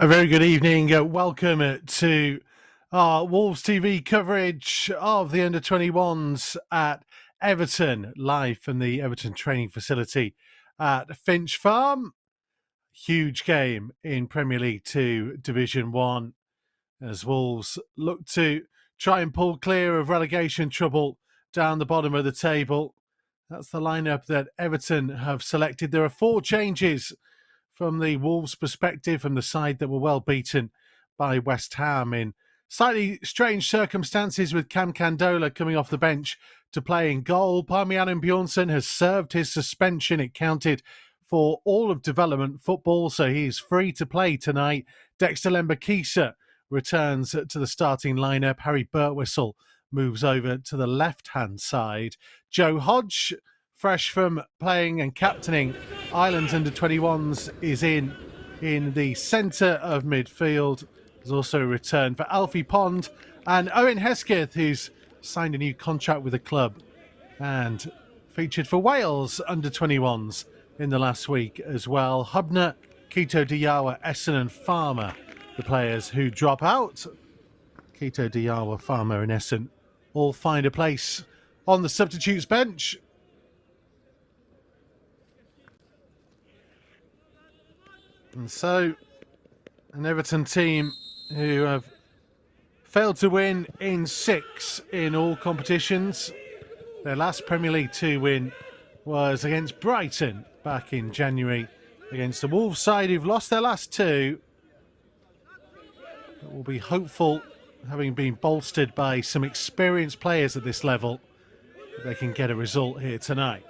A very good evening. Welcome to our Wolves TV coverage of the under-21s at Everton, live from the Everton training facility at Finch Farm. Huge game in Premier League 2 Division 1 as Wolves look to try and pull clear of relegation trouble down the bottom of the table. That's the lineup that Everton have selected. There are 4 changes from the Wolves' perspective, from the side that were well beaten by West Ham in slightly strange circumstances, with Cam Candola coming off the bench to play in goal. Parmian Bjornsson has served his suspension. It counted for all of development football, so he's free to play tonight. Dexter Lembakisa returns to the starting lineup. Harry Birtwistle moves over to the left-hand side. Joe Hodge, fresh from playing and captaining Ireland's under-21s, is in the centre of midfield. There's also a return for Alfie Pond and Owen Hesketh, who's signed a new contract with the club and featured for Wales under-21s in the last week as well. Hubner, Kito Diawa, Essen and Farmer, the players who drop out. Kito Diawa, Farmer and Essen all find a place on the substitutes bench. And so, an Everton team who have failed to win in 6 in all competitions. Their last Premier League 2 win was against Brighton back in January, against the Wolves side who've lost their last 2. But we'll be hopeful, having been bolstered by some experienced players at this level, that they can get a result here tonight.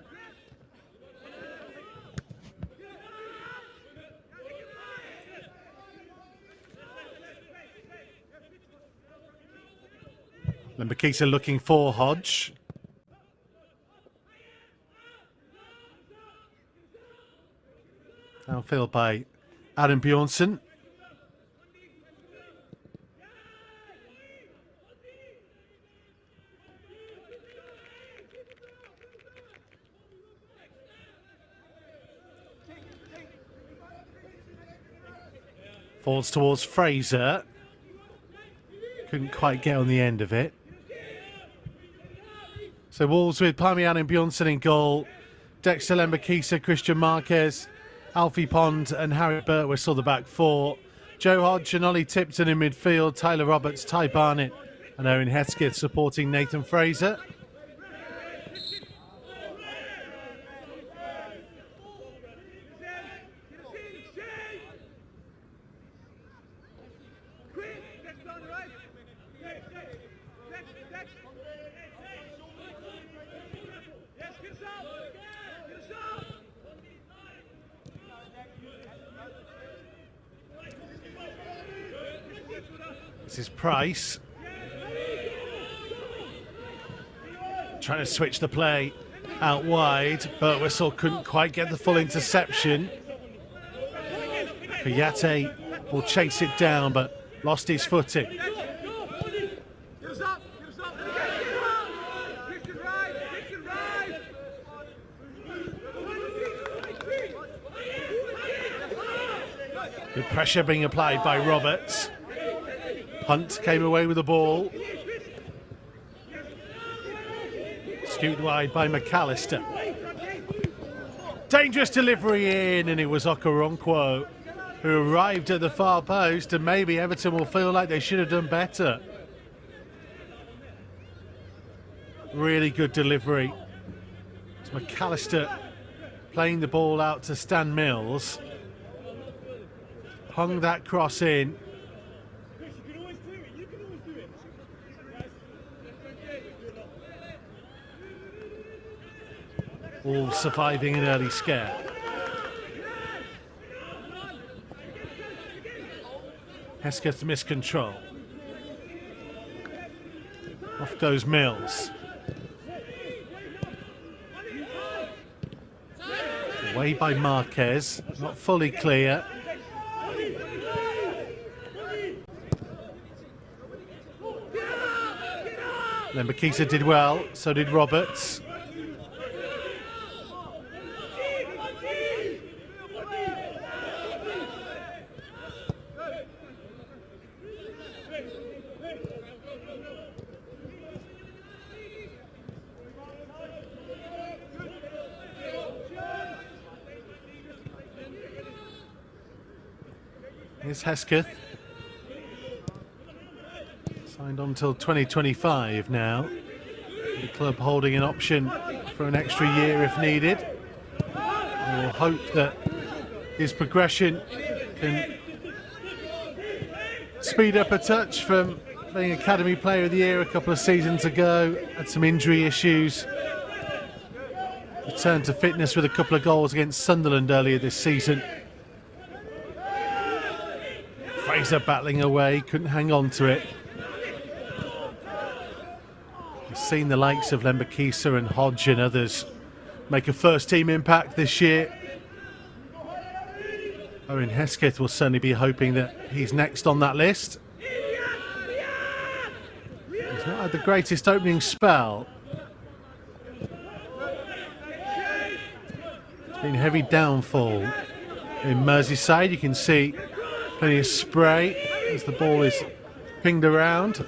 Lembakisa looking for Hodge. Outfield by Adam Bjornsson. Falls towards Fraser. Couldn't quite get on the end of it. So Wolves with Parmian Bjornsson in goal, Dexter Lembakisa, Christian Marquez, Alfie Pond and Harry Birtwistle the back 4. Joe Hodge and Ollie Tipton in midfield, Tyler Roberts, Ty Barnett and Owen Hesketh supporting Nathan Fraser. This is Price. Trying to switch the play out wide. Birtwistle couldn't quite get the full interception. Kuyate will chase it down, but lost his footing. Good pressure being applied by Roberts. Hunt came away with the ball. Scooped wide by McAllister. Dangerous delivery in, and it was Okoronkwo who arrived at the far post, and maybe Everton will feel like they should have done better. Really good delivery. It's McAllister playing the ball out to Stan Mills. Hung that cross in. All surviving an early scare. Hesketh miscontrol. Off goes Mills. Away by Marquez, not fully clear. Lembakisa did well, so did Roberts. Here's Hesketh. Signed on till 2025 now. The club holding an option for an extra year if needed. We'll hope that his progression can speed up a touch from being Academy Player of the Year a couple of seasons ago. Had some injury issues. Returned to fitness with a couple of goals against Sunderland earlier this season. Fraser battling away, couldn't hang on to it. We've seen the likes of Lembakisa and Hodge and others make a first team impact this year. Owen Hesketh will certainly be hoping that he's next on that list. He's not had the greatest opening spell. It's been heavy downfall in Merseyside. You can see plenty of spray as the ball is pinged around.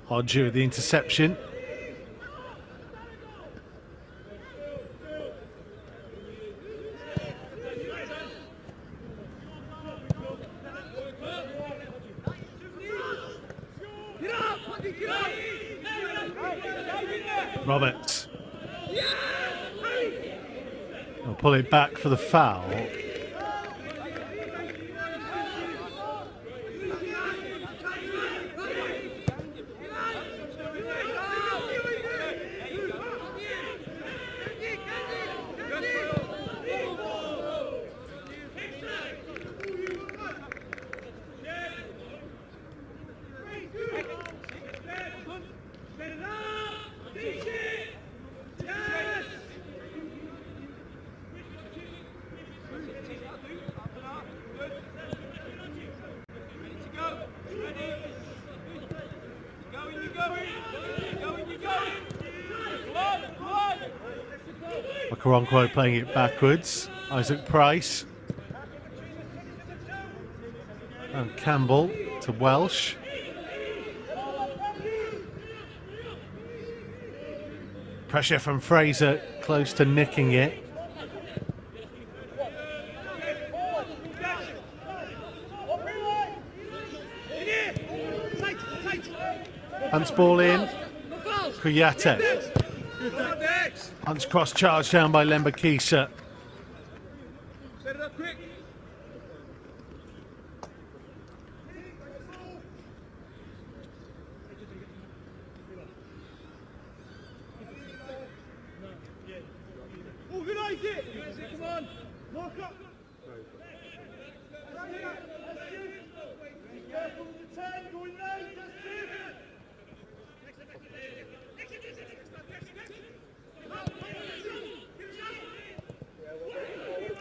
Hodge with the interception. Roberts. I'll pull it back for the foul. Okoronkwo playing it backwards. Isaac Price. And Campbell to Welsh. Pressure from Fraser, close to nicking it. Hunt's ball in. Kuyate. Hunt's cross charge down by Lembakisa.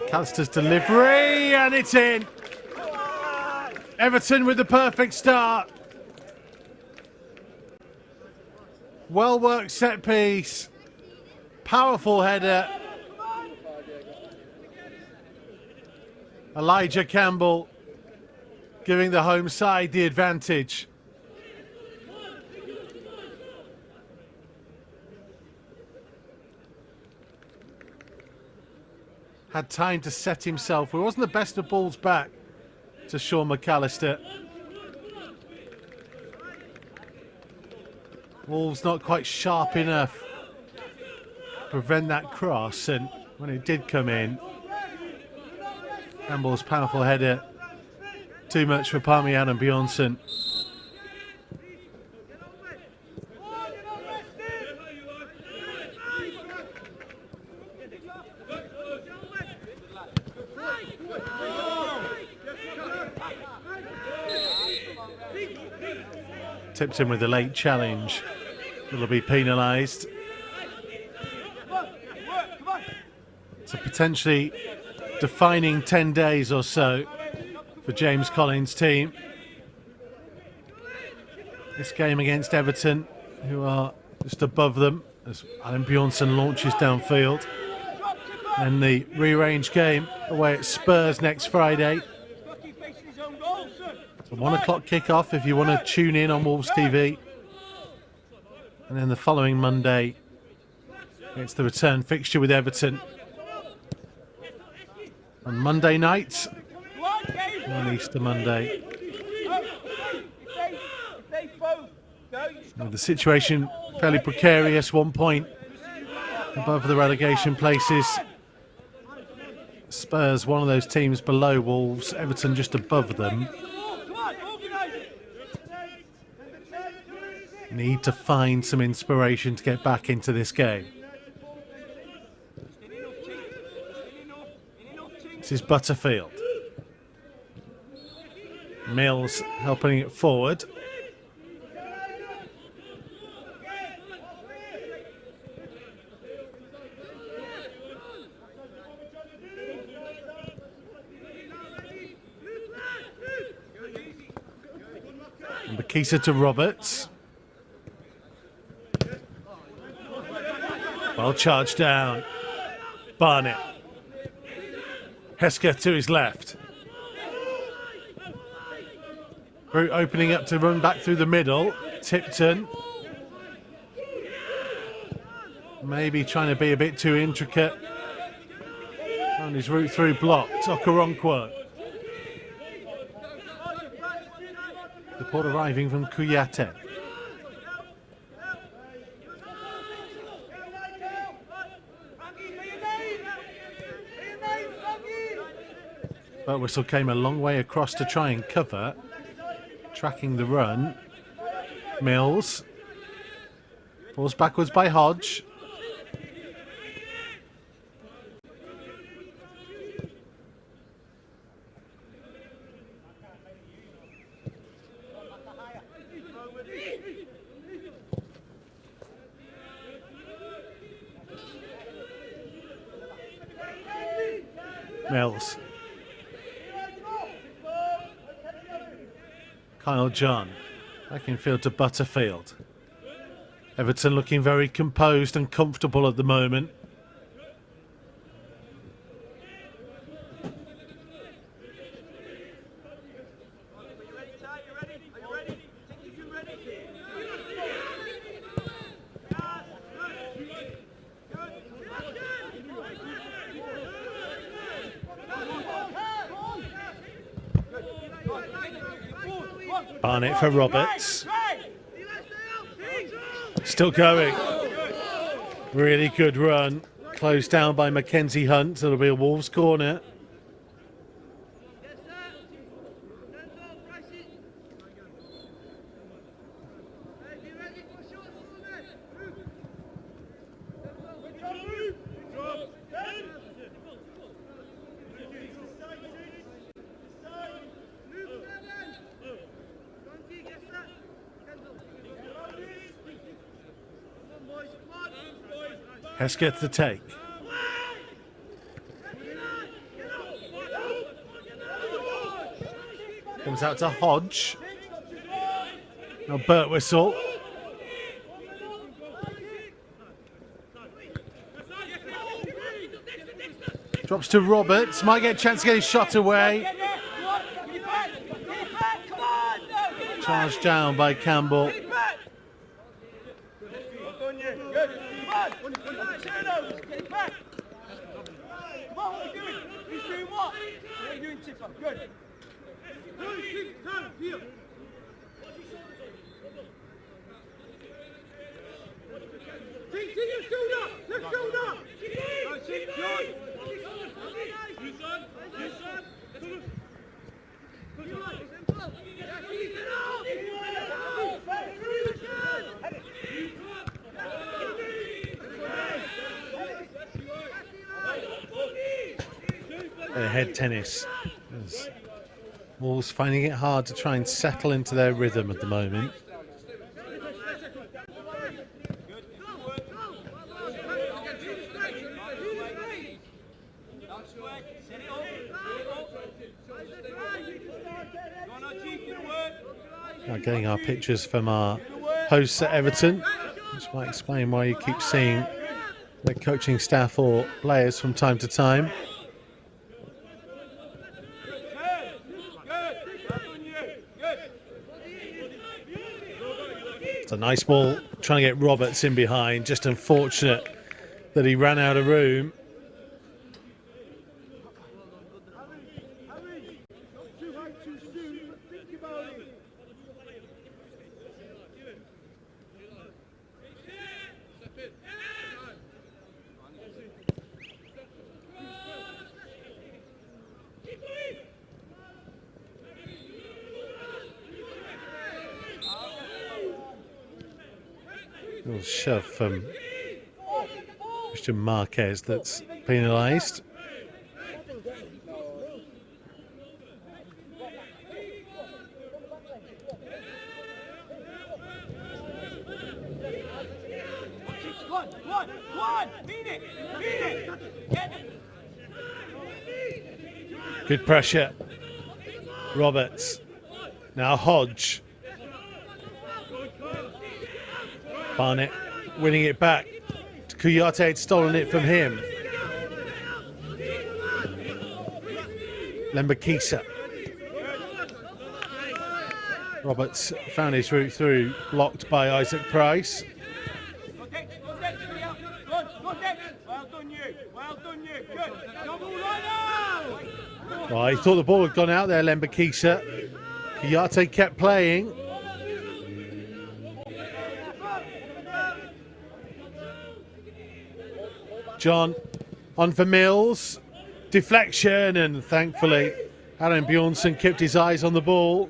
Callister's delivery, and it's in. Everton with the perfect start. Well worked set piece. Powerful header. Elijah Campbell giving the home side the advantage. Had time to set himself. It wasn't the best of balls back to Sean McAllister. Wolves not quite sharp enough to prevent that cross, and when it did come in, Campbell's powerful header, too much for Parmian and Bjornsson. Tipton with a late challenge. Will be penalised. It's a potentially defining 10 days or so for James Collins' team. This game against Everton, who are just above them, as Alan Bjornsson launches downfield. And the rearranged game away at Spurs next Friday. The 1 o'clock kickoff if you want to tune in on Wolves TV. And then the following Monday, it's the return fixture with Everton. On Monday night, on Easter Monday. With the situation fairly precarious, 1 point above the relegation places. Spurs, one of those teams below Wolves, Everton just above them. Need to find some inspiration to get back into this game. This is Butterfield. Mills helping it forward. And Bakisa to Roberts. Well charged down. Barnett. Hesker to his left. Root opening up to run back through the middle. Tipton. Maybe trying to be a bit too intricate. And his route through blocked. Okoronkwo. Support arriving from Kouyaté. But whistle came a long way across to try and cover. Tracking the run. Mills. Falls backwards by Hodge. Mills. Kyle John. Back in field to Butterfield. Everton looking very composed and comfortable at the moment. Barnett for Roberts. Still going. Really good run. Closed down by Mackenzie Hunt. It'll be a Wolves corner. Hesker to take. Comes out to Hodge. Now Birtwistle. Drops to Roberts. Might get a chance to get his shot away. Charged down by Campbell. Head tennis. Wolves finding it hard to try and settle into their rhythm at the moment. Now getting our pictures from our hosts at Everton, which might explain why you keep seeing their coaching staff or players from time to time. It's a nice ball, trying to get Roberts in behind. Just unfortunate that he ran out of room. A little shove from Christian Marquez that's penalised. Good pressure. Roberts. Now Hodge. Barnett winning it back. Kuyate had stolen it from him. Lembakisa. Roberts found his route through, blocked by Isaac Price. Well, he thought the ball had gone out there, Lembakisa. Kuyate kept playing. John on for Mills. Deflection, and thankfully Aaron Bjornsson kept his eyes on the ball.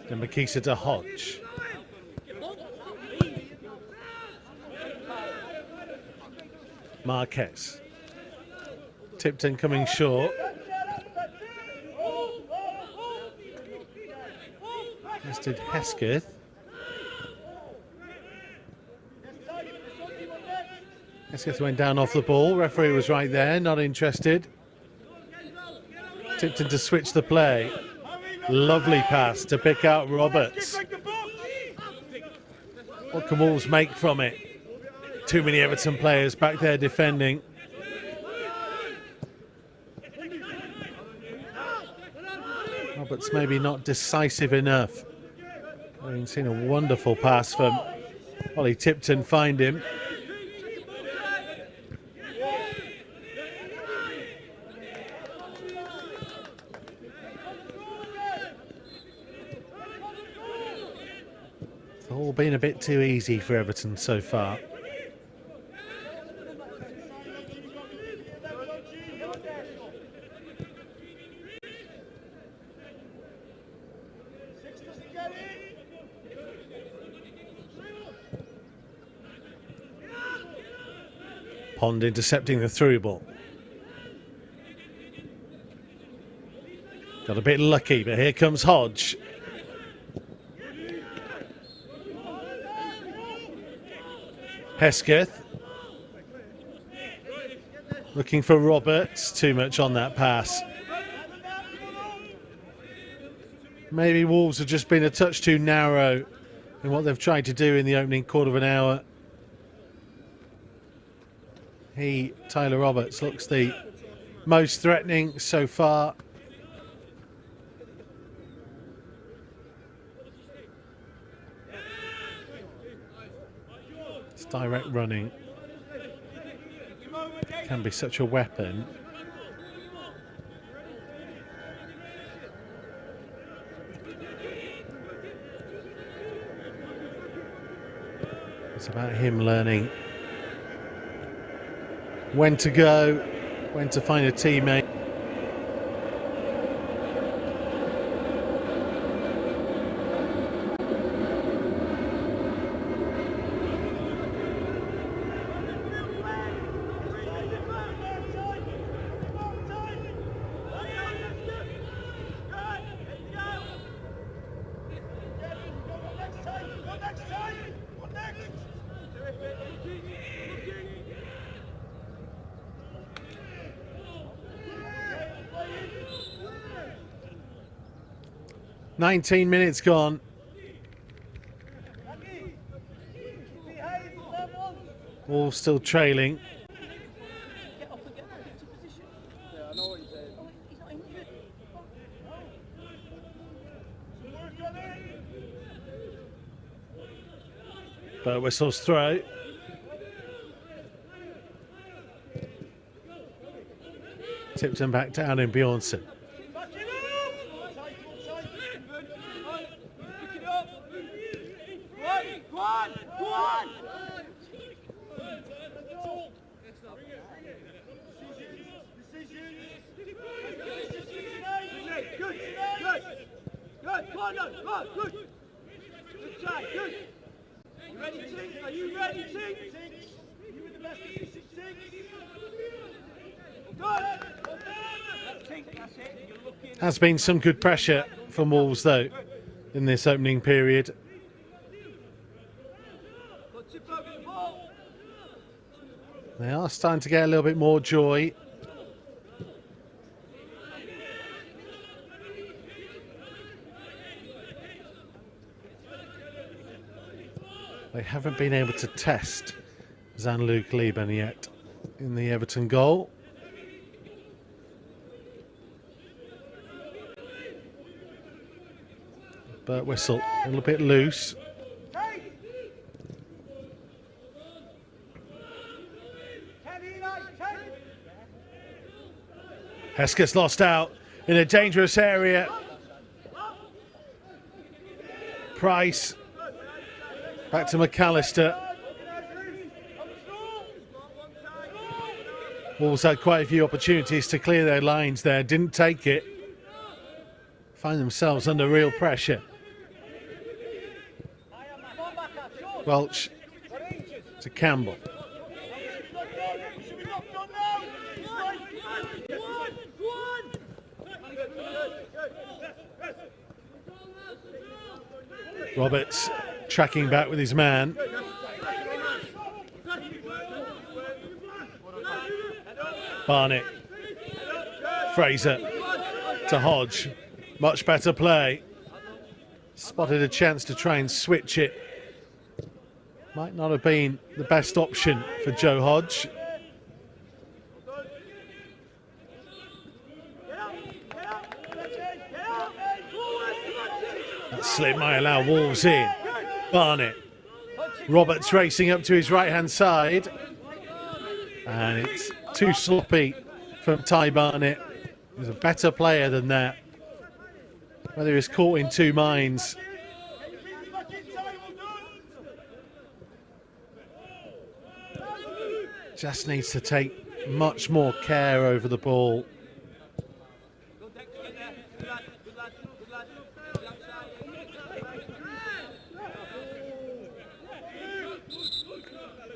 And Makisa to Hodge. Marquez. Tipton coming short. As did Hesketh. Hesketh went down off the ball. Referee was right there, not interested. Tipton to switch the play. Lovely pass to pick out Roberts. What can Wolves make from it? Too many Everton players back there defending. Roberts maybe not decisive enough. I've seen a wonderful pass from Ollie Tipton find him. It's all been a bit too easy for Everton so far. Pond intercepting the through ball. Got a bit lucky, but here comes Hodge. Hesketh. Looking for Roberts. Too much on that pass. Maybe Wolves have just been a touch too narrow in what they've tried to do in the opening quarter of an hour. Tyler Roberts, looks the most threatening so far. It's direct running. Can be such a weapon. It's about him learning when to go, when to find a teammate. 19 minutes gone. All still trailing. But whistles throw. Tipton back down in Bjornsson. Has been some good pressure from Wolves though in this opening period. They are starting to get a little bit more joy. They haven't been able to test Jean-Luc Lieben yet in the Everton goal. But whistle, a little bit loose. Hesketh's lost out in a dangerous area. Price back to McAllister. Wolves had quite a few opportunities to clear their lines there, didn't take it. Find themselves under real pressure. Welch to Campbell. Roberts tracking back with his man. Barnett. Fraser to Hodge. Much better play. Spotted a chance to try and switch it. Might not have been the best option for Joe Hodge. That slip might allow Wolves in. Barnett. Roberts racing up to his right-hand side. And it's too sloppy from Ty Barnett. He's a better player than that. Whether he's caught in two minds. Just needs to take much more care over the ball.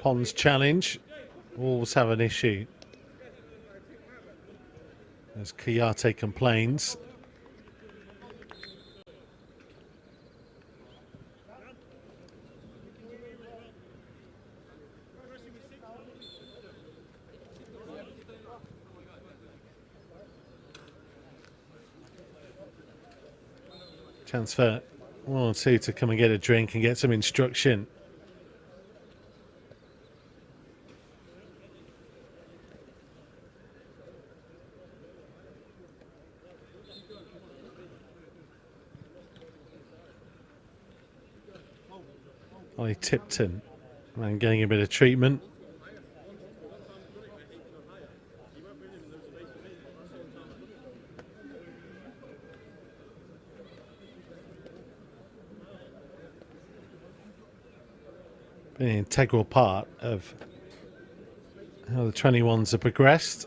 Pond's challenge. Wolves have an issue. As Kayate complains. Chance for one or two to come and get a drink and get some instruction. Ollie Tipton and getting a bit of treatment. Been an integral part of how the 21s have progressed.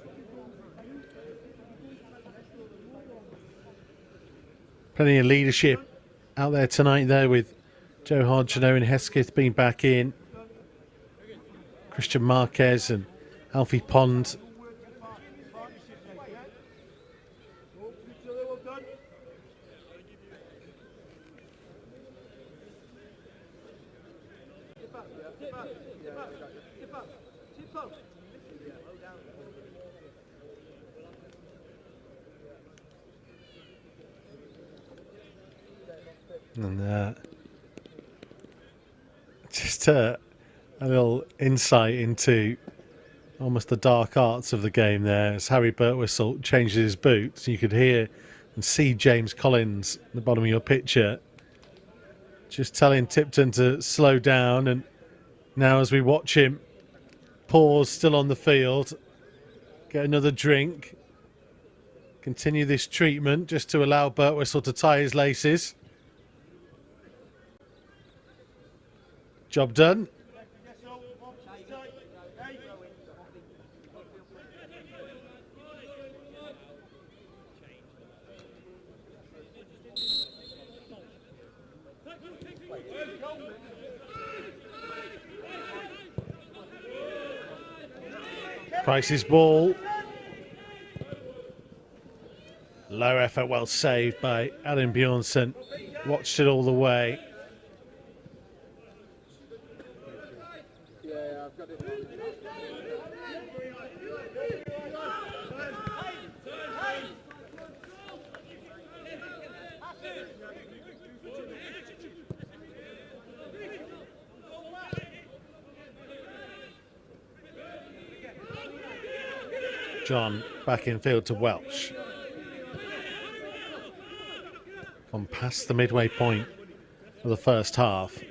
Plenty of leadership out there tonight though, with Joe Hodge and Owen Hesketh being back in. Christian Marquez and Alfie Pond. And just a little insight into almost the dark arts of the game there as Harry Birtwistle changes his boots. You could hear and see James Collins at the bottom of your picture just telling Tipton to slow down, and now as we watch him pause still on the field, get another drink, continue this treatment just to allow Birtwistle to tie his laces. Job done. Price's ball. Low effort, well saved by Alan Bjornsson. Watched it all the way. John back in field to Welsh. Gone past the midway point of the first half.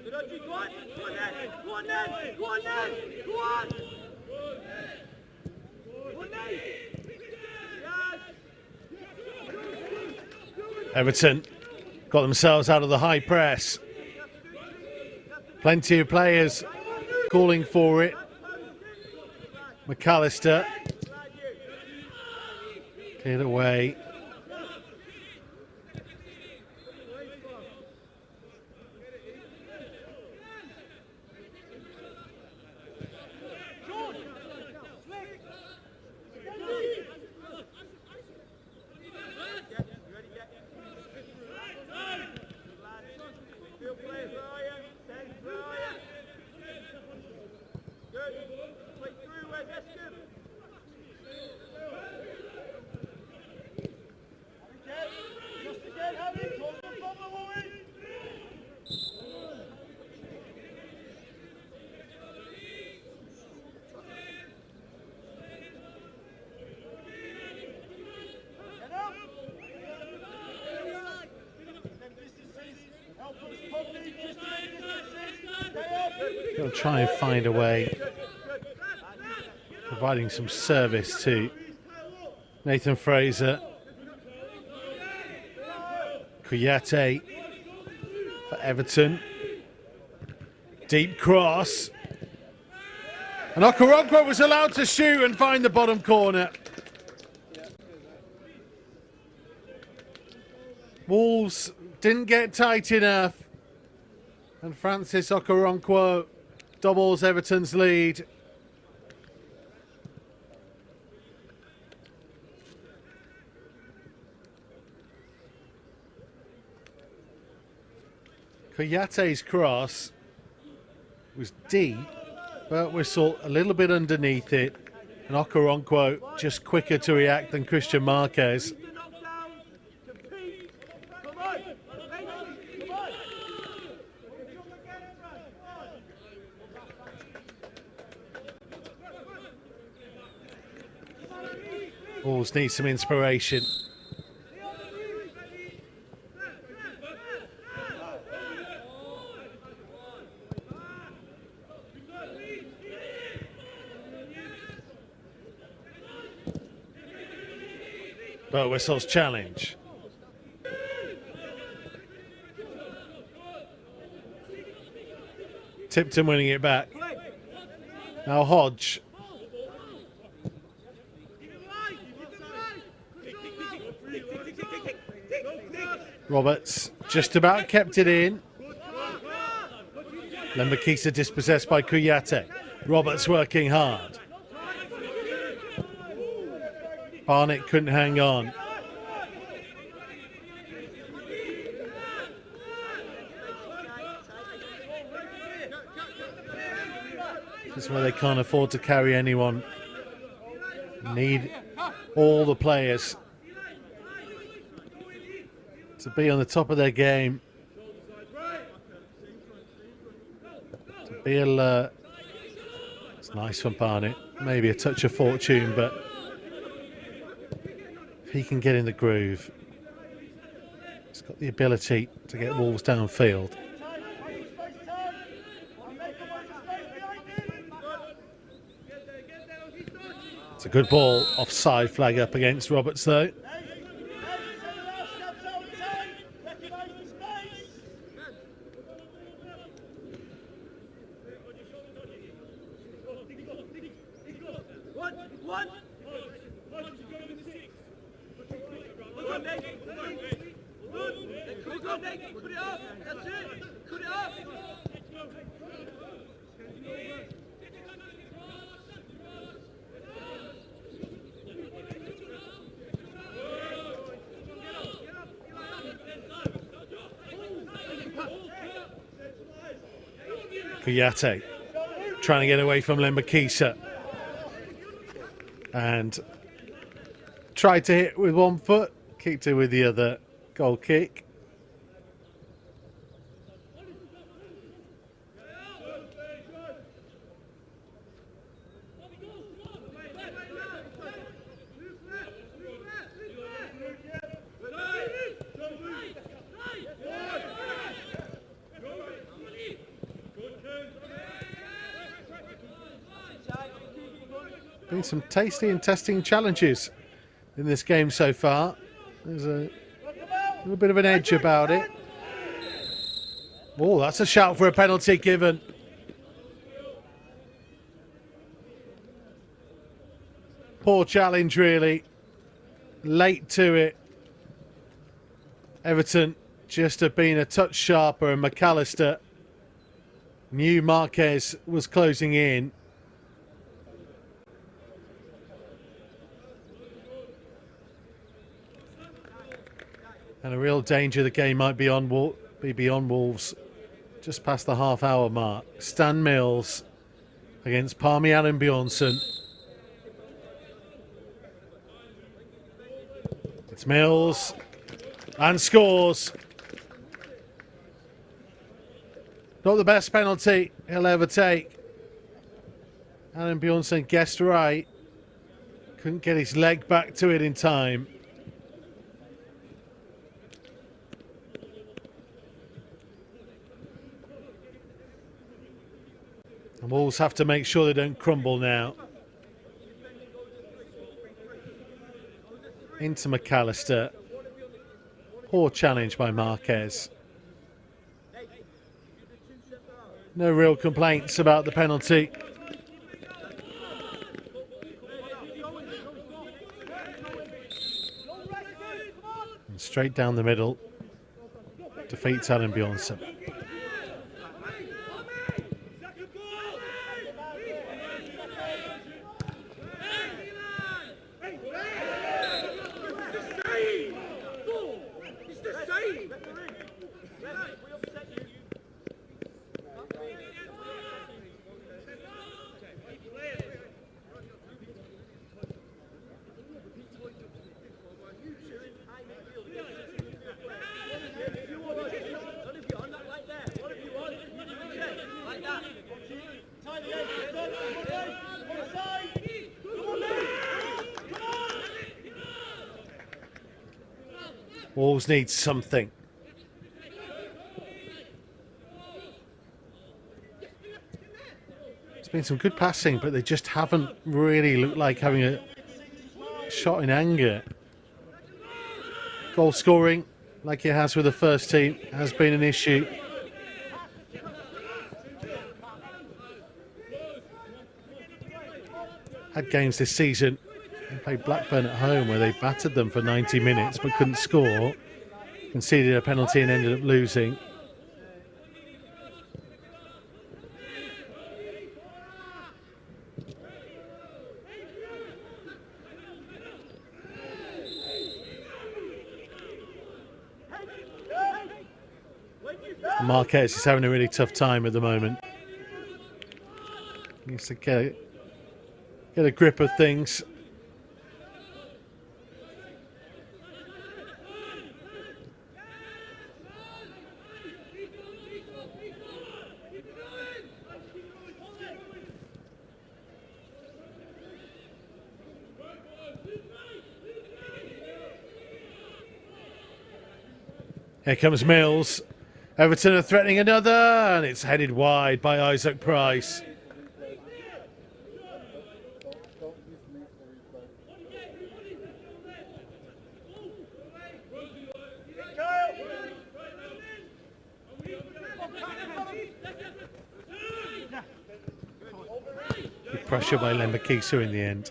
Everton got themselves out of the high press. Plenty of players calling for it. McAllister cleared away. Got to try and find a way, providing some service to Nathan Fraser. Kouyaté for Everton. Deep cross. And Okoronkwo was allowed to shoot and find the bottom corner. Wolves didn't get tight enough. And Francis Okoronkwo doubles Everton's lead. Kouyaté's cross was deep, Birtwistle a little bit underneath it, and Okoronkwo just quicker to react than Christian Marquez. Wolves need some inspiration. Birtwistle's challenge. Tipton winning it back. Now Hodge. Roberts just about kept it in. Lembakisa dispossessed by Kouyaté. Roberts working hard. Barnett couldn't hang on. This is where they can't afford to carry anyone. Need all the players to be on the top of their game. It's nice from Barnett. Maybe a touch of fortune, but if he can get in the groove, he's got the ability to get Wolves downfield. It's a good ball. Offside flag up against Roberts, though. Kuyate trying to get away from Lembakisa and tried to hit with one foot, kicked it with the other. Goal kick. Been some tasty and testing challenges in this game so far. There's a little bit of an edge about it. Oh, that's a shout for a penalty given. Poor challenge, really. Late to it. Everton just have been a touch sharper, and McAllister knew Marquez was closing in. And a real danger the game might be beyond Wolves just past the half-hour mark. Stan Mills against Parmi and Bjornsson. It's Mills and scores. Not the best penalty he'll ever take. Alan Bjornsson guessed right. Couldn't get his leg back to it in time. And Wolves have to make sure they don't crumble now. Into McAllister. Poor challenge by Marquez. No real complaints about the penalty. And straight down the middle. Defeats Alan Bjornsson. Wolves need something. It's been some good passing, but they just haven't really looked like having a shot in anger. Goal scoring, like it has with the first team, has been an issue. Had games this season. They played Blackburn at home where they battered them for 90 minutes but couldn't score. Conceded a penalty and ended up losing. Marquez is having a really tough time at the moment. He needs to get a grip of things. Here comes Mills. Everton are threatening another, and it's headed wide by Isaac Price. Good pressure by Lembakisa in the end.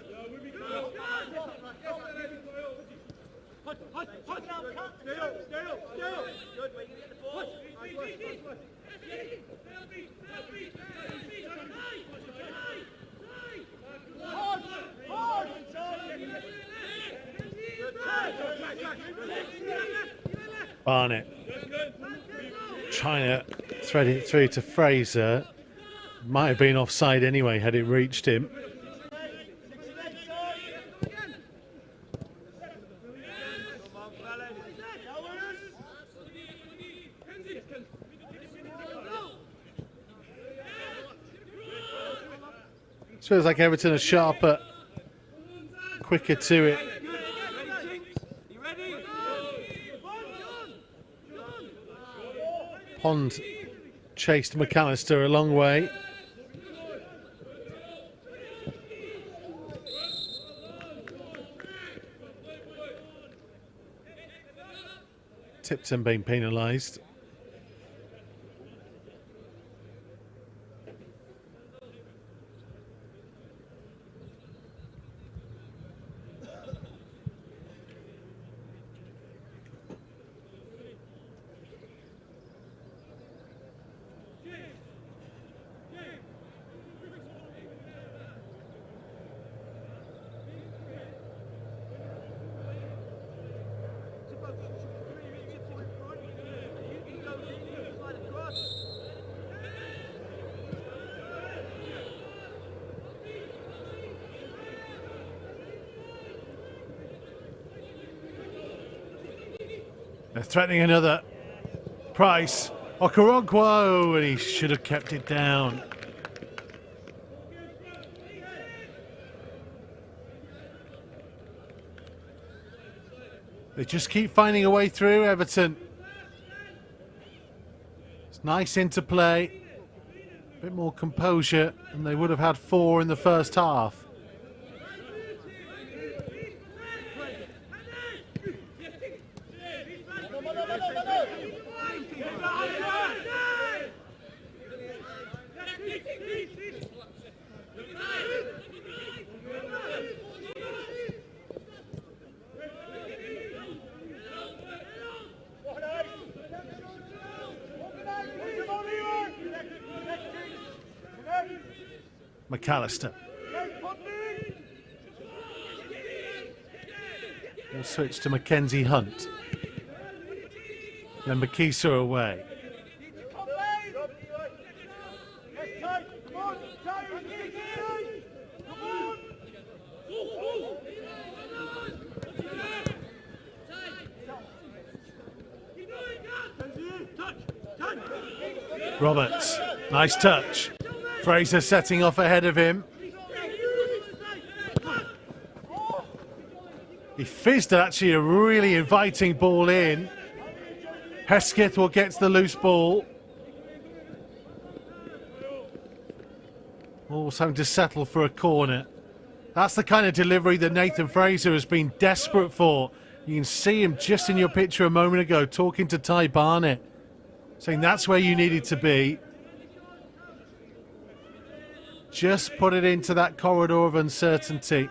Barnett trying to thread it through to Fraser. Might have been offside anyway had it reached him. It feels like Everton are sharper, quicker to it. Pond chased McAllister a long way. Tipton being penalised. They're threatening another. Price. Okoronkwo, and he should have kept it down. They just keep finding a way through, Everton. It's nice interplay. A bit more composure, and they would have had 4 in the first half. McAllister. We'll switch to Mackenzie Hunt. Then Makisa away. Roberts, nice touch. Fraser setting off ahead of him. He fizzed actually a really inviting ball in. Hesketh will get the loose ball. Wolves having to settle for a corner. That's the kind of delivery that Nathan Fraser has been desperate for. You can see him just in your picture a moment ago talking to Ty Barnett, saying that's where you needed to be. Just put it into that corridor of uncertainty.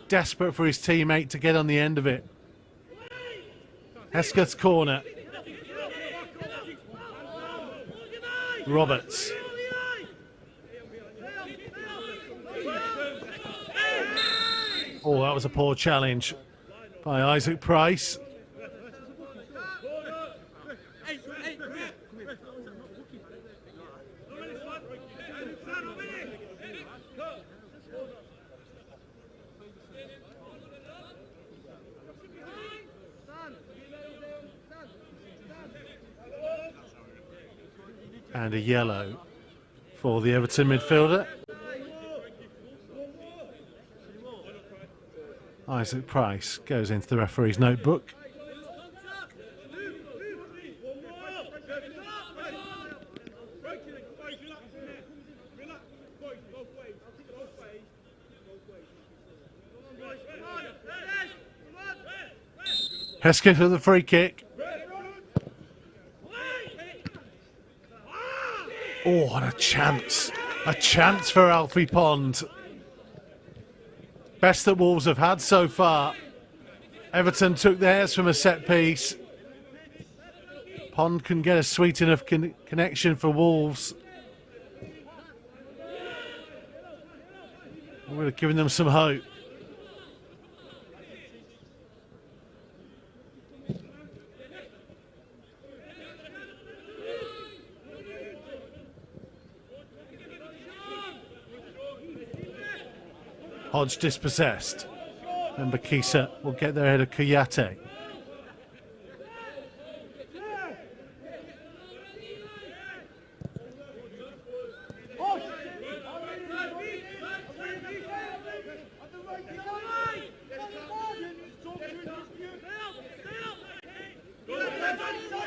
Desperate for his teammate to get on the end of it. Hesketh's corner. Roberts. Oh, that was a poor challenge by Isaac Price. And a yellow for the Everton midfielder. Isaac Price goes into the referee's notebook. Hesketh for the free kick. Oh, what a chance. A chance for Alfie Pond. Best that Wolves have had so far. Everton took theirs from a set piece. Pond can get a sweet enough connection for Wolves. Would have given them some hope. Hodge dispossessed. And Bakisa will get there ahead of Kuyate.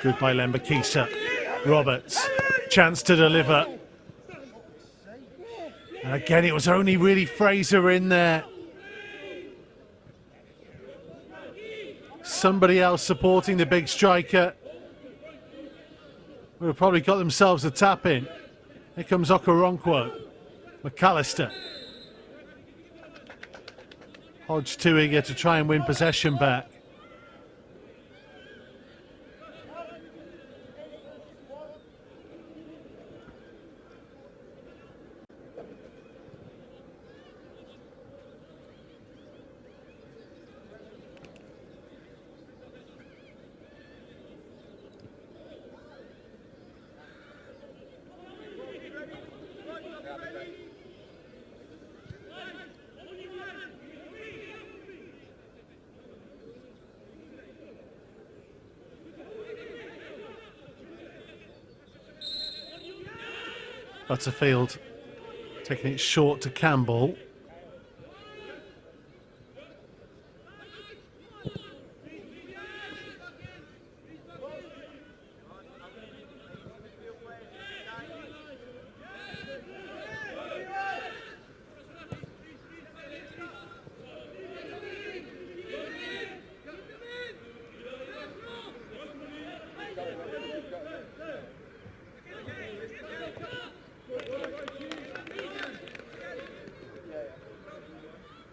Good by Lembakisa. Roberts, chance to deliver. And again, it was only really Fraser in there. Somebody else supporting the big striker would have probably got themselves a tap in. Here comes Okoronkwo. McAllister. Hodge too eager to try and win possession back. Butterfield taking it short to Campbell.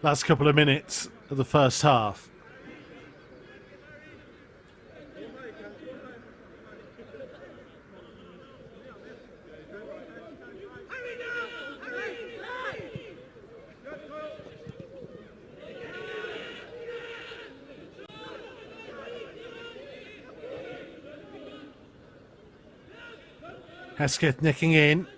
Last couple of minutes of the first half. Hesketh nicking in.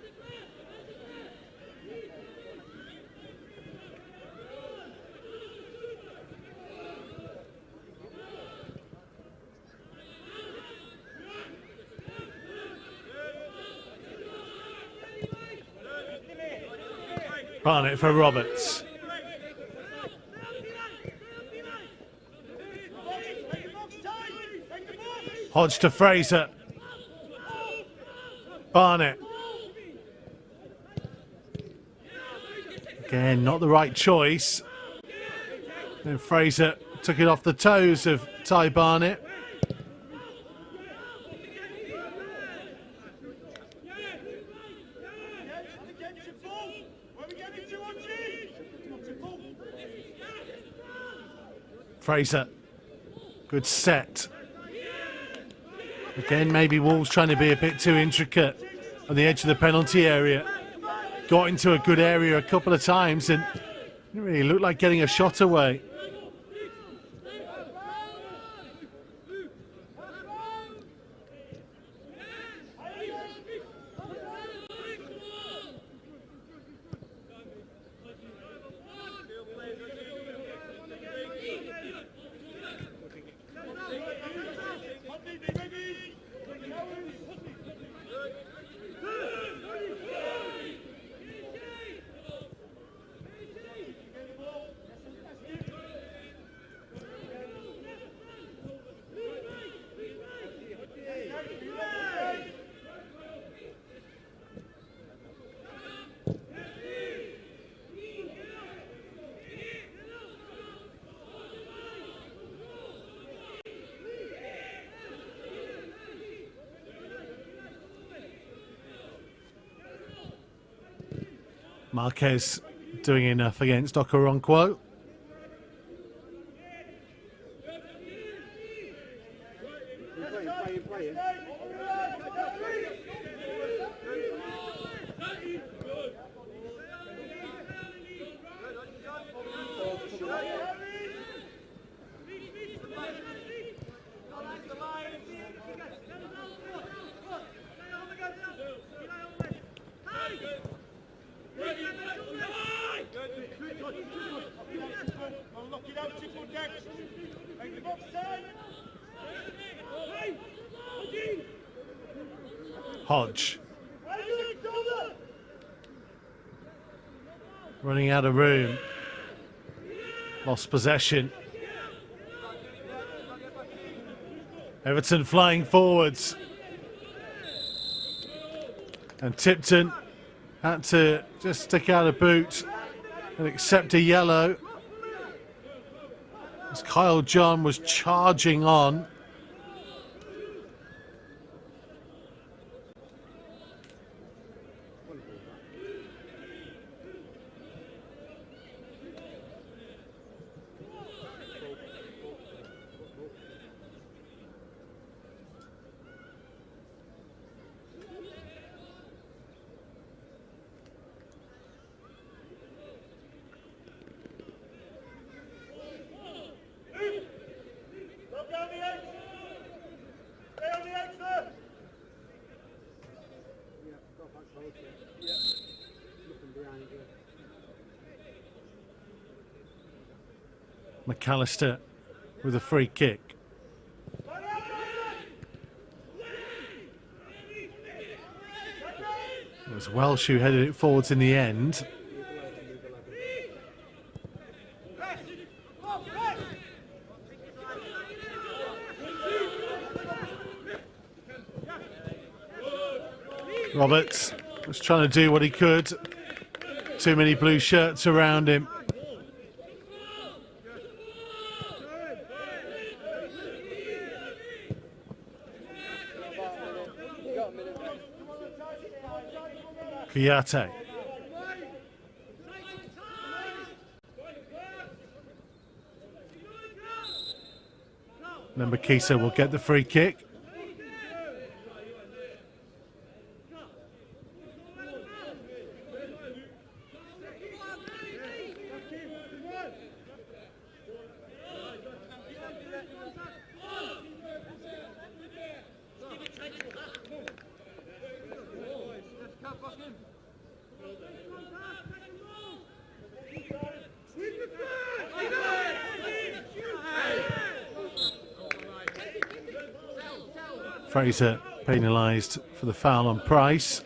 Barnett for Roberts. Hodge to Fraser. Barnett. Again, not the right choice. And Fraser took it off the toes of Ty Barnett. Fraser, good set. Again, maybe Wolves trying to be a bit too intricate on the edge of the penalty area. Got into a good area a couple of times and didn't really look like getting a shot away. Marquez doing enough against Okoronkwo. Hodge running out of room, lost possession. Everton flying forwards, and Tipton had to just stick out a boot and accept a yellow as Kyle John was charging on. McAllister with a free kick. It was Welsh who headed it forwards in the end. Roberts was trying to do what he could. Too many blue shirts around him. Kuyate. Number Kisa will get the free kick. Fraser penalised for the foul on Price.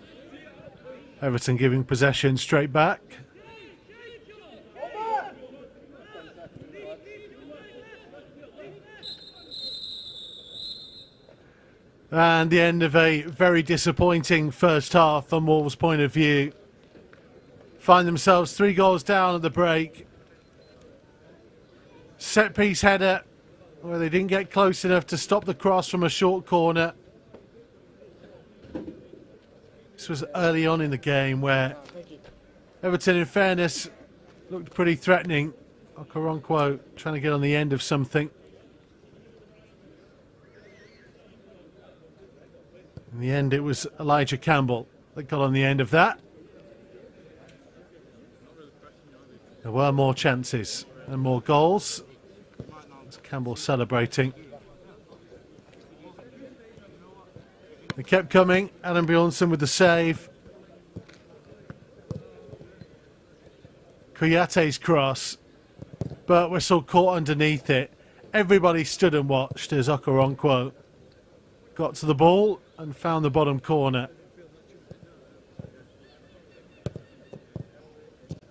Everton giving possession straight back. And the end of a very disappointing first half from Wolves' point of view. Find themselves 3 goals down at the break. Set piece header where they didn't get close enough to stop the cross from a short corner. This was early on in the game where Everton, in fairness, looked pretty threatening. Okoronkwo trying to get on the end of something. In the end, it was Elijah Campbell that got on the end of that. There were more chances and more goals. It's Campbell celebrating. They kept coming. Adam Bjornsson with the save. Kuyate's cross, but we're so caught underneath it. Everybody stood and watched as Okoronkwo got to the ball and found the bottom corner.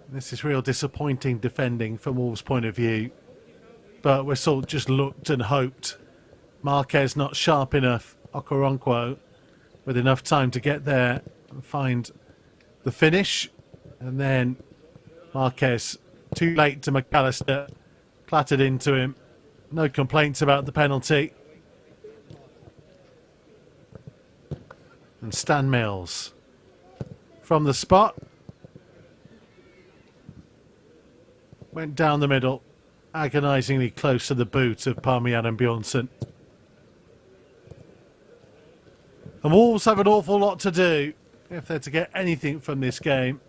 This is real disappointing defending from Wolves' point of view. But Whistle just looked and hoped. Marquez not sharp enough. Okoronkwo with enough time to get there and find the finish. And then Marquez, too late to McAllister, clattered into him. No complaints about the penalty. And Stan Mills from the spot. Went down the middle, agonisingly close to the boot of Parmian and Bjornsson. And Wolves have an awful lot to do if they're to get anything from this game.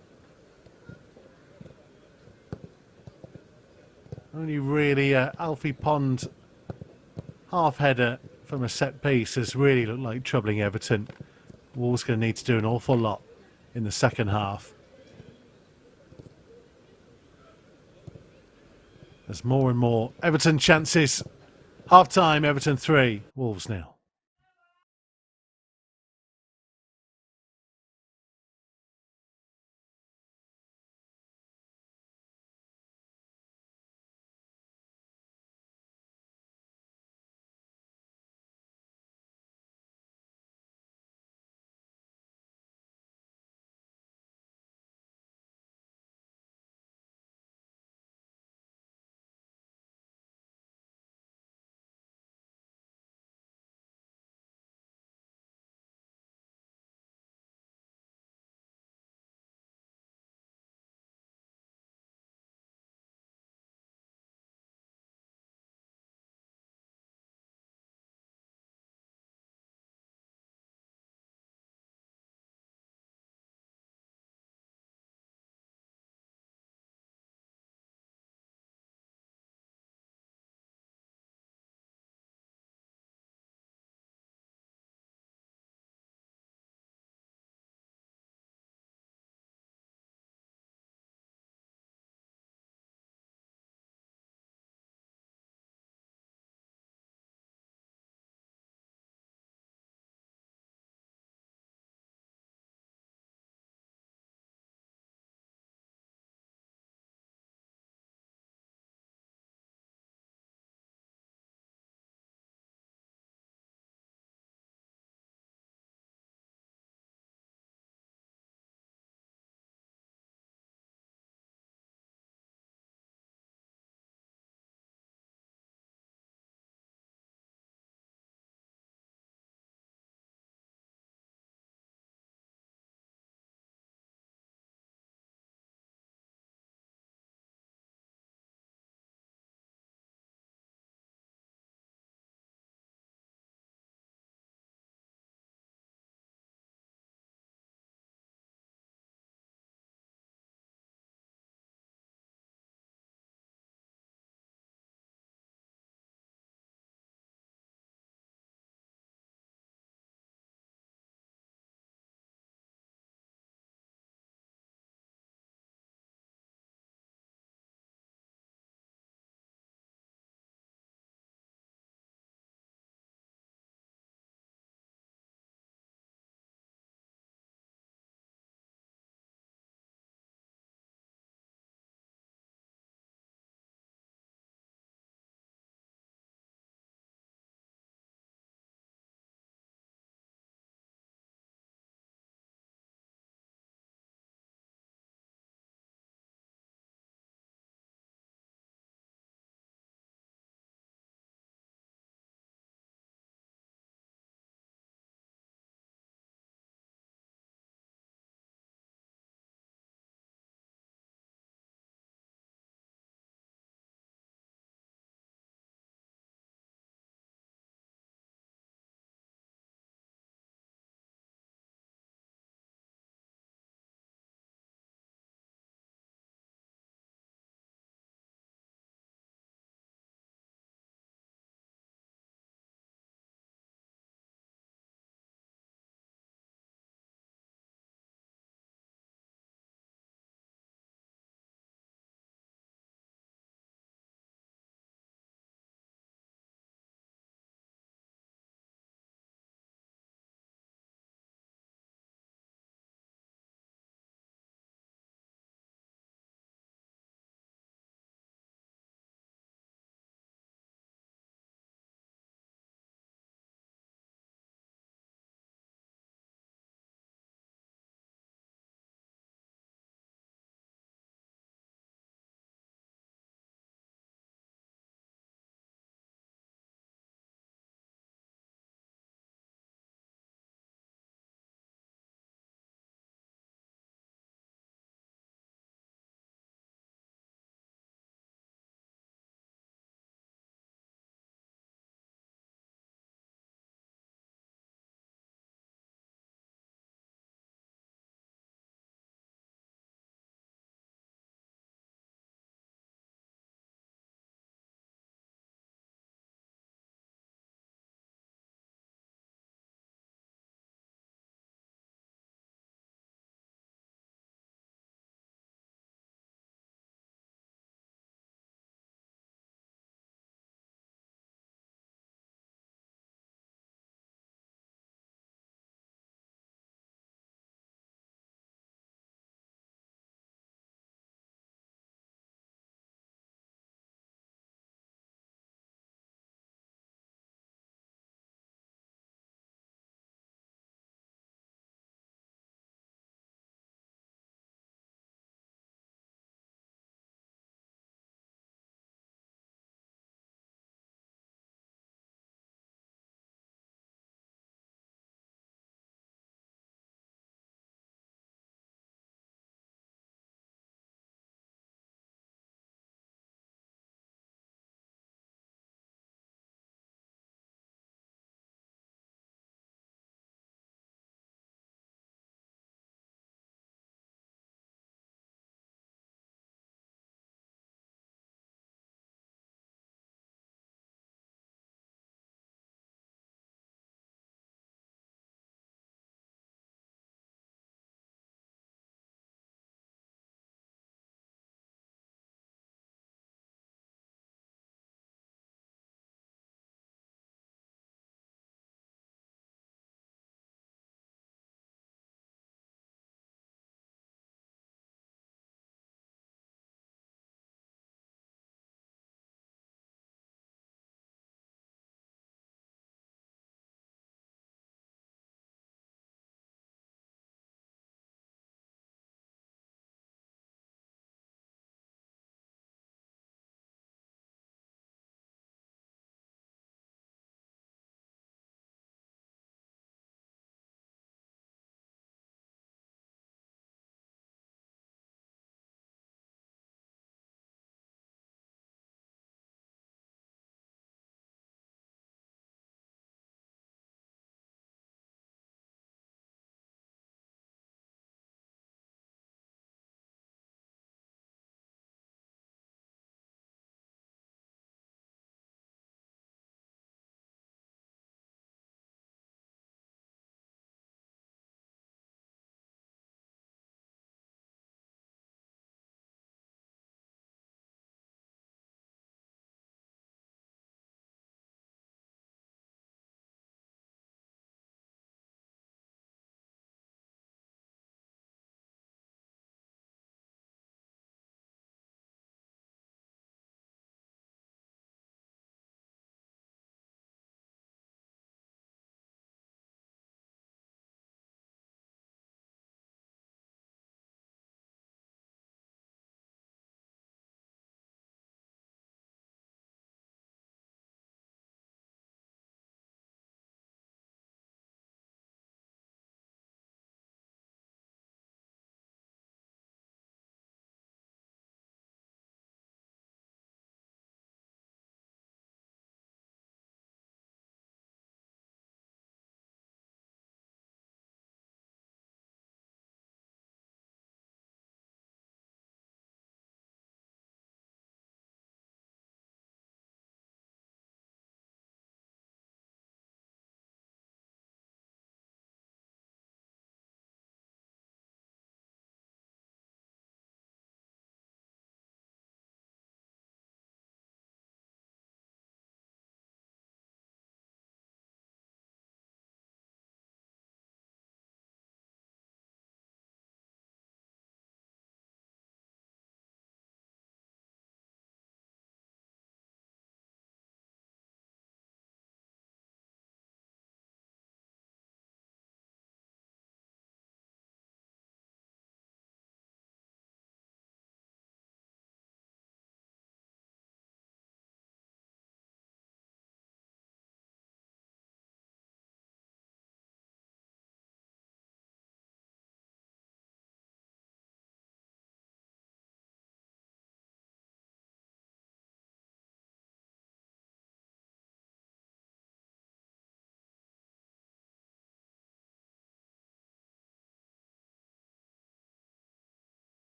Only really Alfie Pond half header from a set piece has really looked like troubling Everton. Wolves going to need to do an awful lot in the second half. There's more and more Everton chances. Half time, Everton 3, Wolves 0.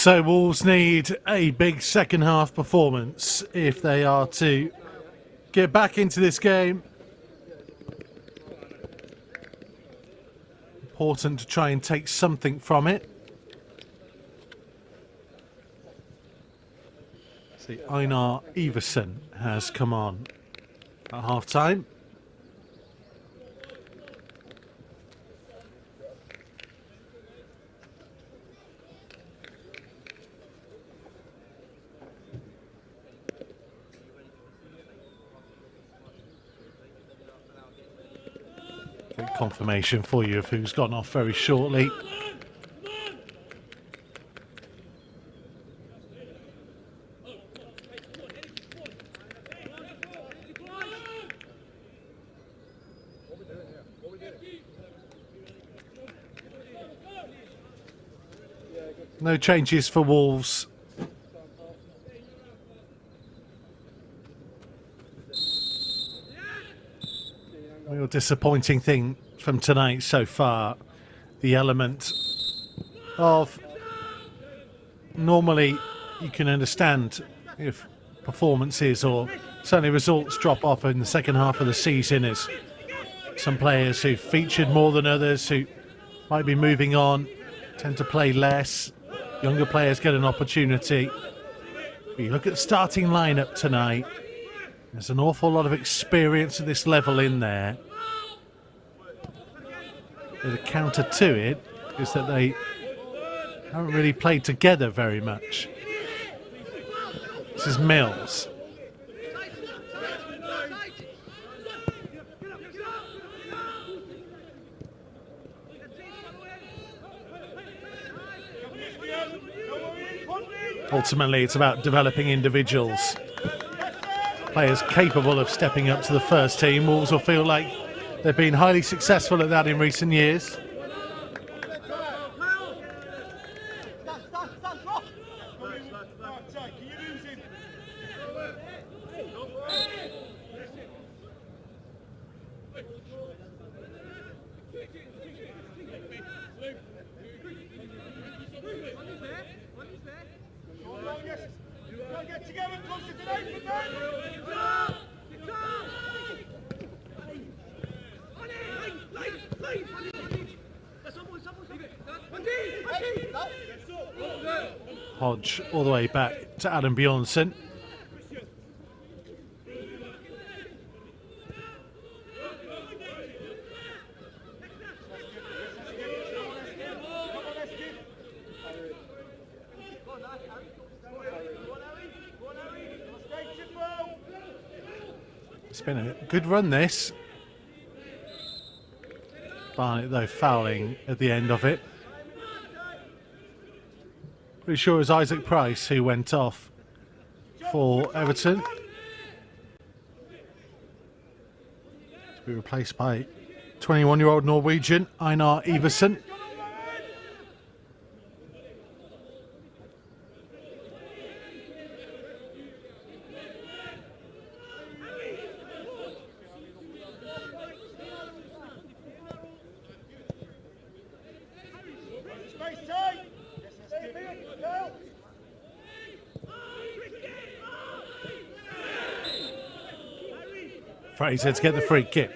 So Wolves need a big second half performance if they are to get back into this game. Important to try and take something from it. See, Einar Everton has come on at half time. Confirmation for you of who's gone off very shortly. No changes for Wolves. Real disappointing thing from tonight so far. The element of normally you can understand if performances or certainly results drop off in the second half of the season as some players who featured more than others who might be moving on tend to play less. Younger players get an opportunity. But you look at the starting lineup tonight, there's an awful lot of experience at this level in there. The counter to it is that they haven't really played together very much. This is Mills. Ultimately, it's about developing individuals. Players capable of stepping up to the first team. Wolves will feel like they've been highly successful at that in recent years. Hodge all the way back to Adam Bjornsson. It's been a good run, this. Barnett, though, fouling at the end of it. Pretty sure it was Isaac Price who went off for Everton. To be replaced by 21-year-old Norwegian Einar Everson. Fraser to get the free kick.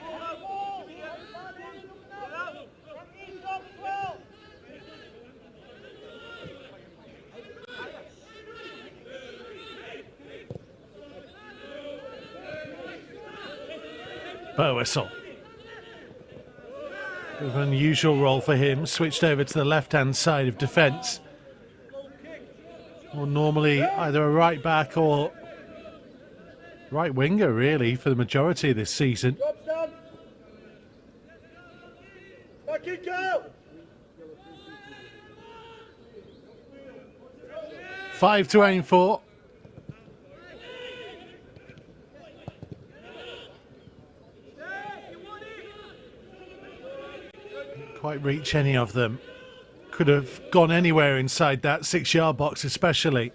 Burwhistle. Bit of an unusual role for him. Switched over to the left-hand side of defence. Or normally either a right back or right winger, really, for the majority of this season. 5 to aim for. Didn't quite reach any of them. Could have gone anywhere inside that 6-yard box, especially.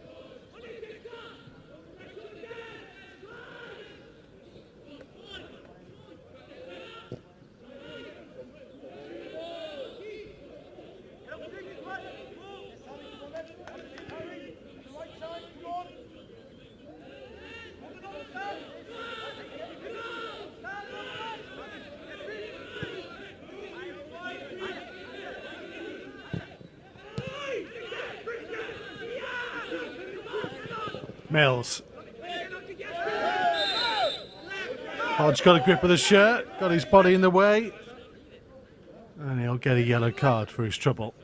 Mills. Hodge got a grip of the shirt, got his body in the way, and he'll get a yellow card for his trouble.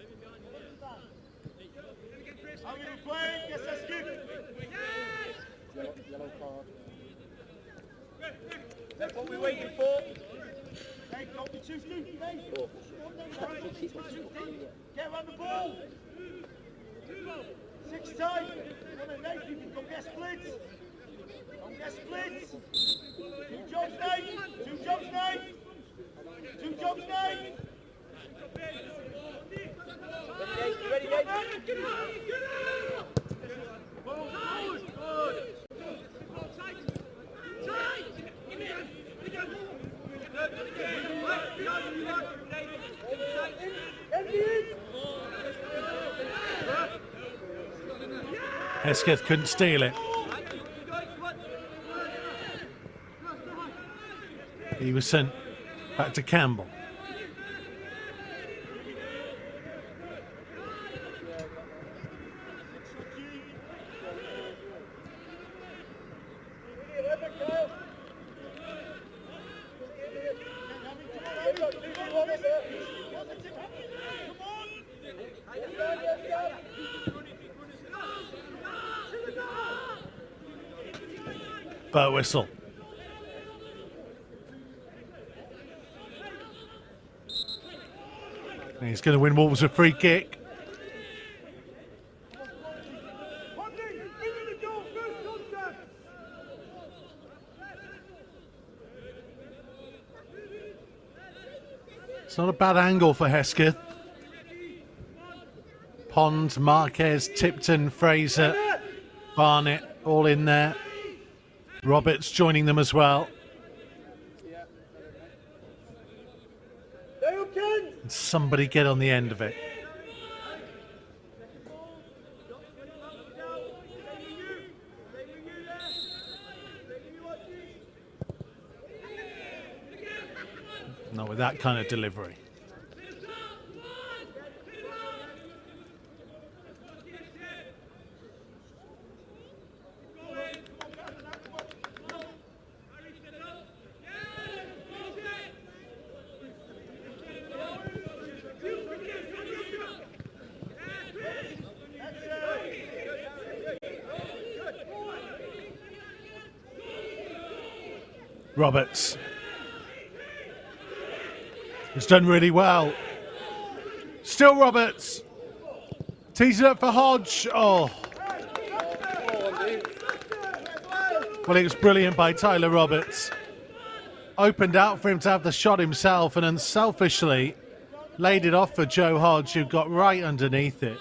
That's what we're waiting for. Don't be too sneaky, mate. Get around the ball. 6 times. Come on, mate. You can go get splits. Don't get splits. 2 jobs, mate. 2 jobs, mate. 2 jobs, mate. Ready, mate. Hesketh couldn't steal it. He was sent back to Campbell. Bow whistle. And he's going to win Wolves a free kick. It's not a bad angle for Hesketh. Pond, Marquez, Tipton, Fraser, Barnett, all in there. Roberts joining them as well. And somebody get on the end of it. Not with that kind of delivery. Roberts. He's done really well. Still Roberts. Tees it up for Hodge. Oh. Well, it was brilliant by Tyler Roberts. Opened out for him to have the shot himself and unselfishly laid it off for Joe Hodge, who got right underneath it.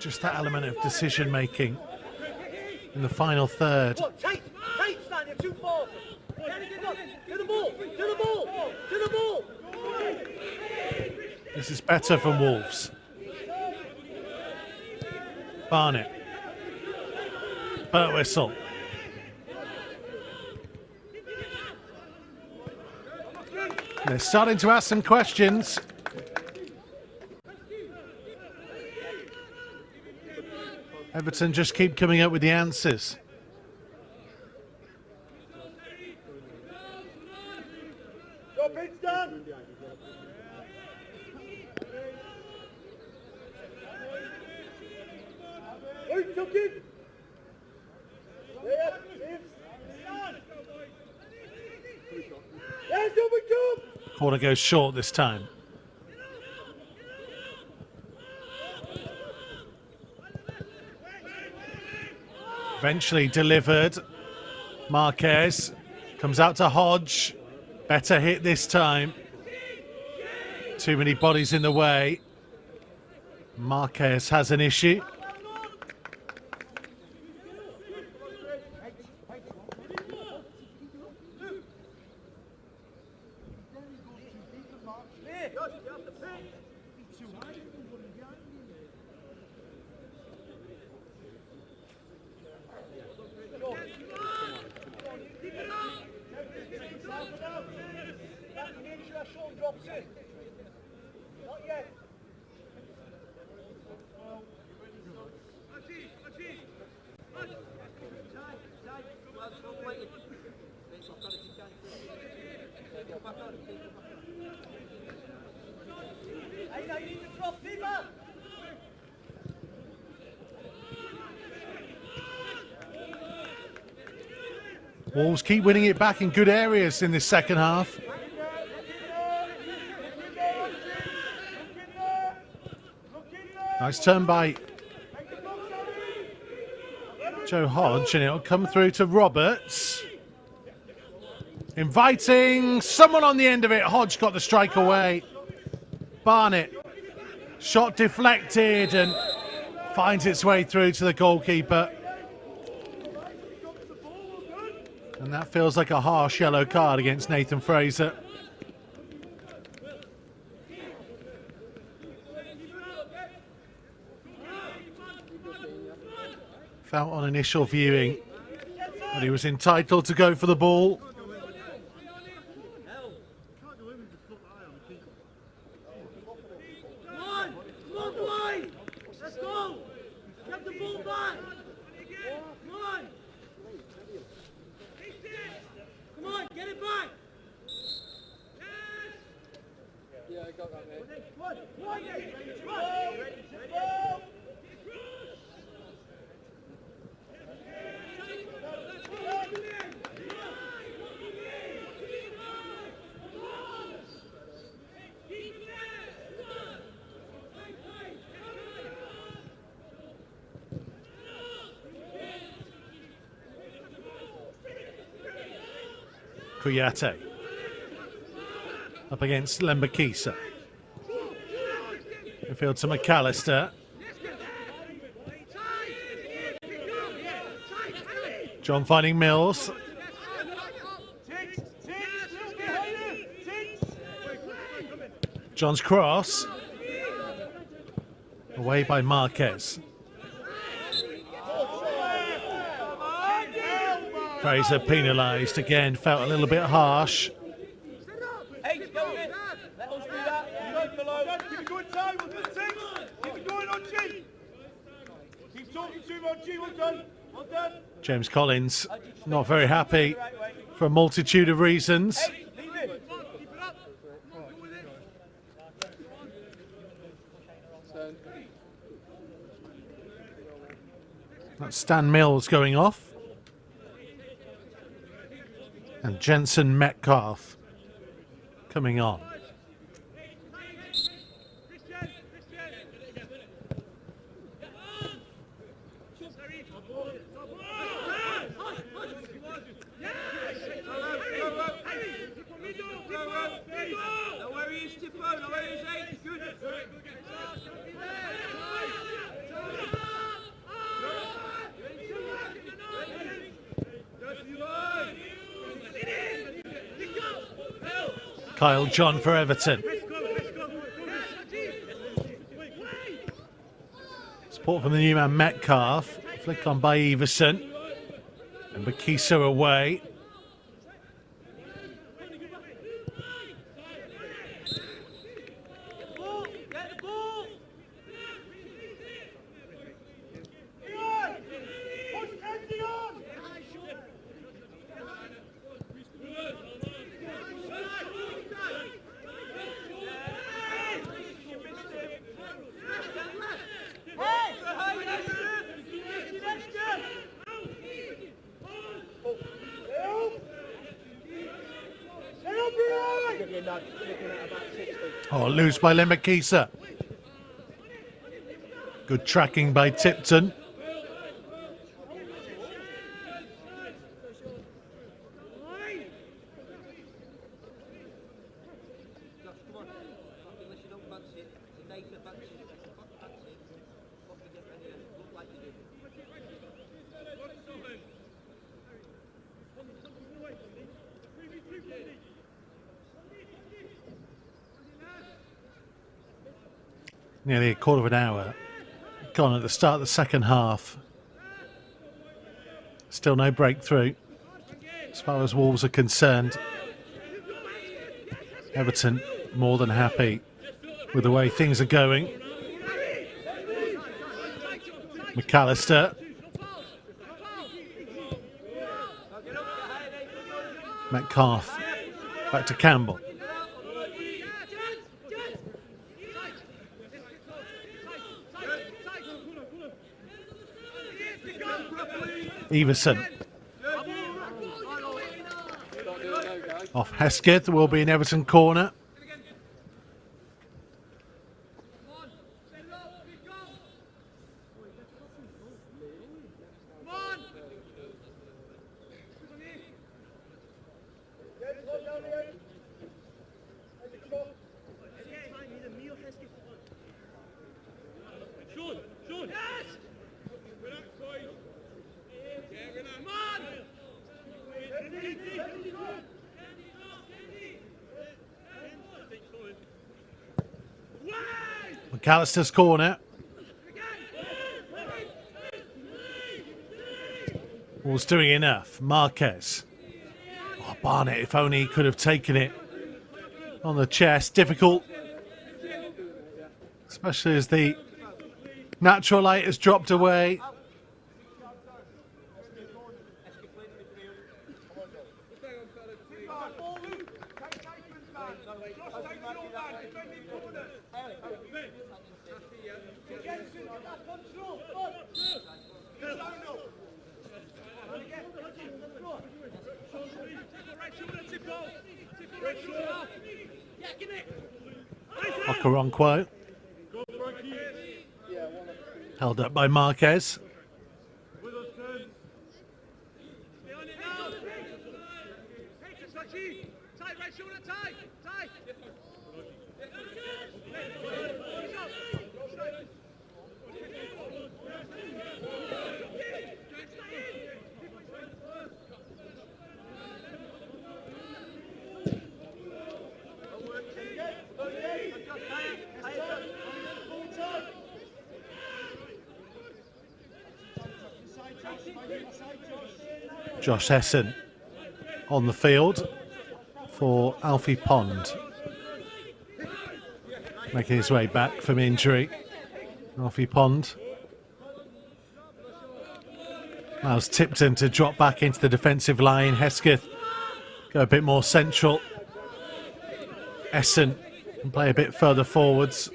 Just that element of decision making in the final third. This is better from Wolves. Barnett. Bow whistle. They're starting to ask some questions. Everton just keep coming up with the answers. Corner goes short this time. Eventually delivered. Marquez comes out to Hodge. Better hit this time. Too many bodies in the way. Marquez has an issue. Wolves keep winning it back in good areas in this second half. Nice turn by Joe Hodge, and it'll come through to Roberts. Inviting someone on the end of it. Hodge got the strike away. Barnett, shot deflected and finds its way through to the goalkeeper. And that feels like a harsh yellow card against Nathan Fraser. Felt on initial viewing that he was entitled to go for the ball. Kuyate up against Lembakisa. Midfield to McAllister. John finding Mills. John's cross. Away by Marquez. Fraser penalised again, felt a little bit harsh. James Collins not very happy for a multitude of reasons. That's Stan Mills going off. And Jensen Metcalf coming on. Kyle John for Everton. Support from the new man Metcalf. Flick on by Everson. And Bakiso away. Oh, loose by Lembakisa. Good tracking by Tipton. Nearly a quarter of an hour gone at the start of the second half. Still no breakthrough as far as Wolves are concerned. Everton more than happy with the way things are going. McAllister. Metcalf back to Campbell. Everson. Off Hesketh will be in Everton corner. McAllister's corner. Was doing enough. Marquez. Oh, Barnett, if only he could have taken it on the chest. Difficult. Especially as the natural light has dropped away. Okoronkwo. Held up by Marquez. Josh Essen on the field for Alfie Pond. Making his way back from injury. Alfie Pond allows Tipton to drop back into the defensive line. Hesketh go a bit more central. Essen can play a bit further forwards.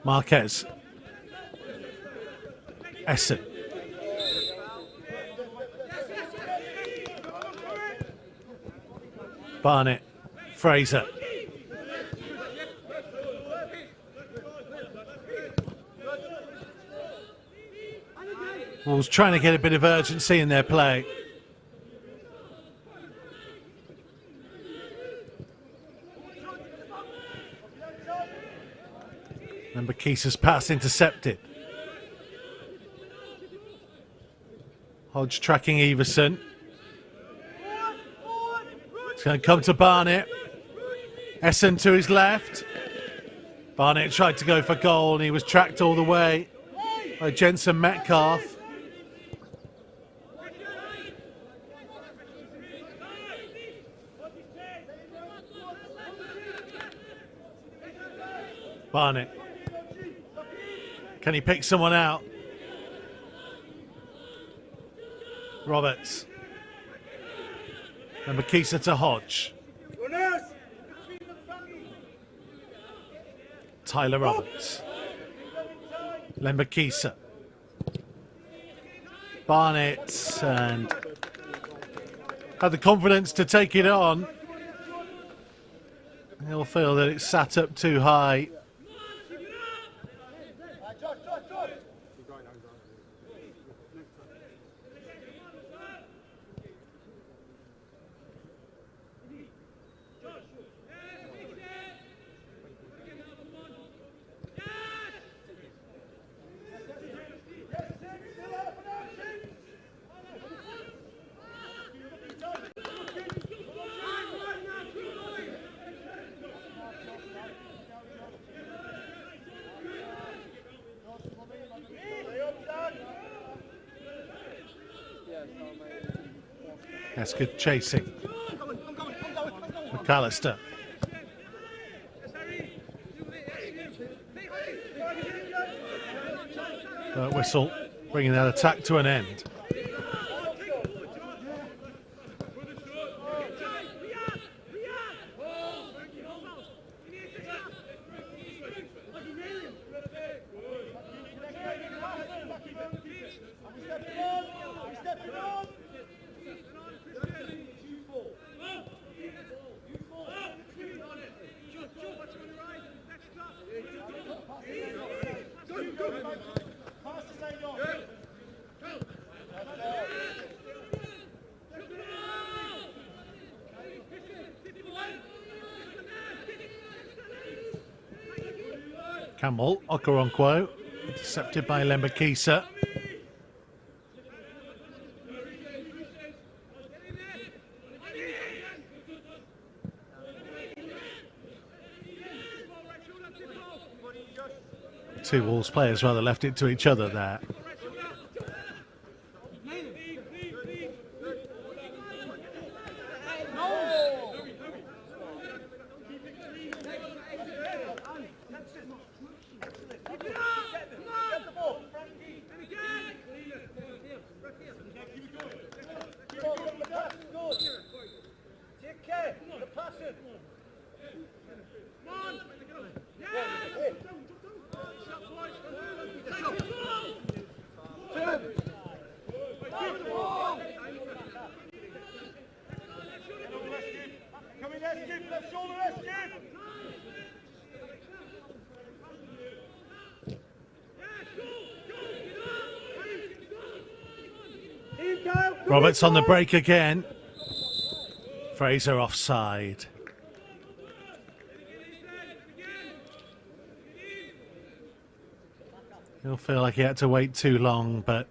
Marquez. Essen. Barnett. Fraser. Wolves trying to get a bit of urgency in their play. And Bakisa's pass intercepted. Hodge tracking Everson. It's going to come to Barnett. Essen to his left. Barnett tried to go for goal and he was tracked all the way by Jensen Metcalf. Barnett. Can he pick someone out? Roberts. And Bakisa to Hodge. Tyler Roberts. Lembakisa. Barnett and had the confidence to take it on. He'll feel that it's sat up too high. That's good chasing. McAllister. Whistle bringing that attack to an end. Campbell, Okoronkwo, intercepted by Lembakisa. Two Wolves players rather left it to each other there. Roberts on the break again. Fraser offside. He'll feel like he had to wait too long, but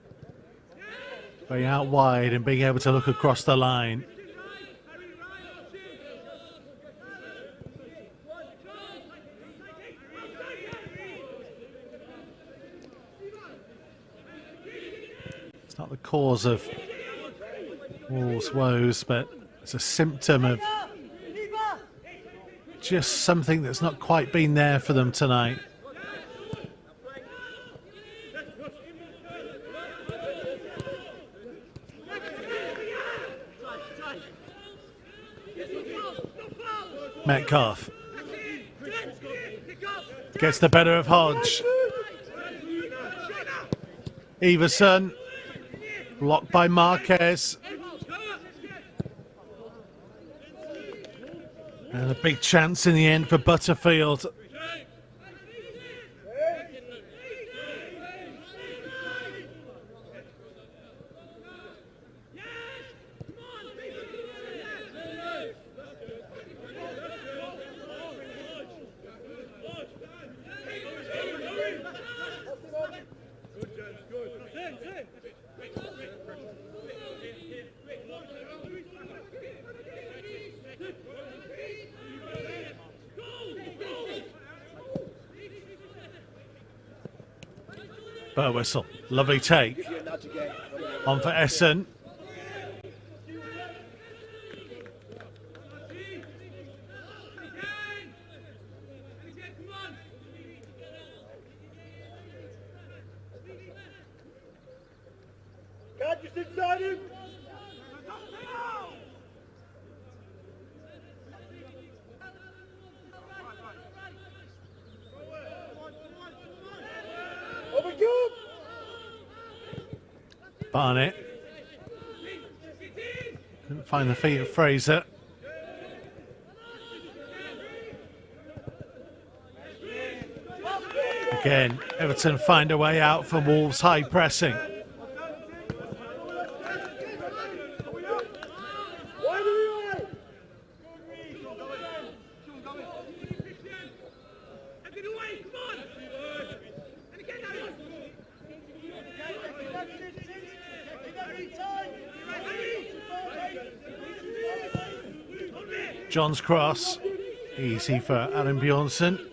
going out wide and being able to look across the line. It's not the cause of Wolves' woes, but it's a symptom of just something that's not quite been there for them tonight. Metcalf gets the better of Hodge. Everson blocked by Marquez. And a big chance in the end for Butterfield. Whistle, lovely take. On for Essen. Just inside him. Barnett couldn't find the feet of Fraser. Again, Everton find a way out from Wolves' high pressing. John's cross, easy for Adam Bjornsson.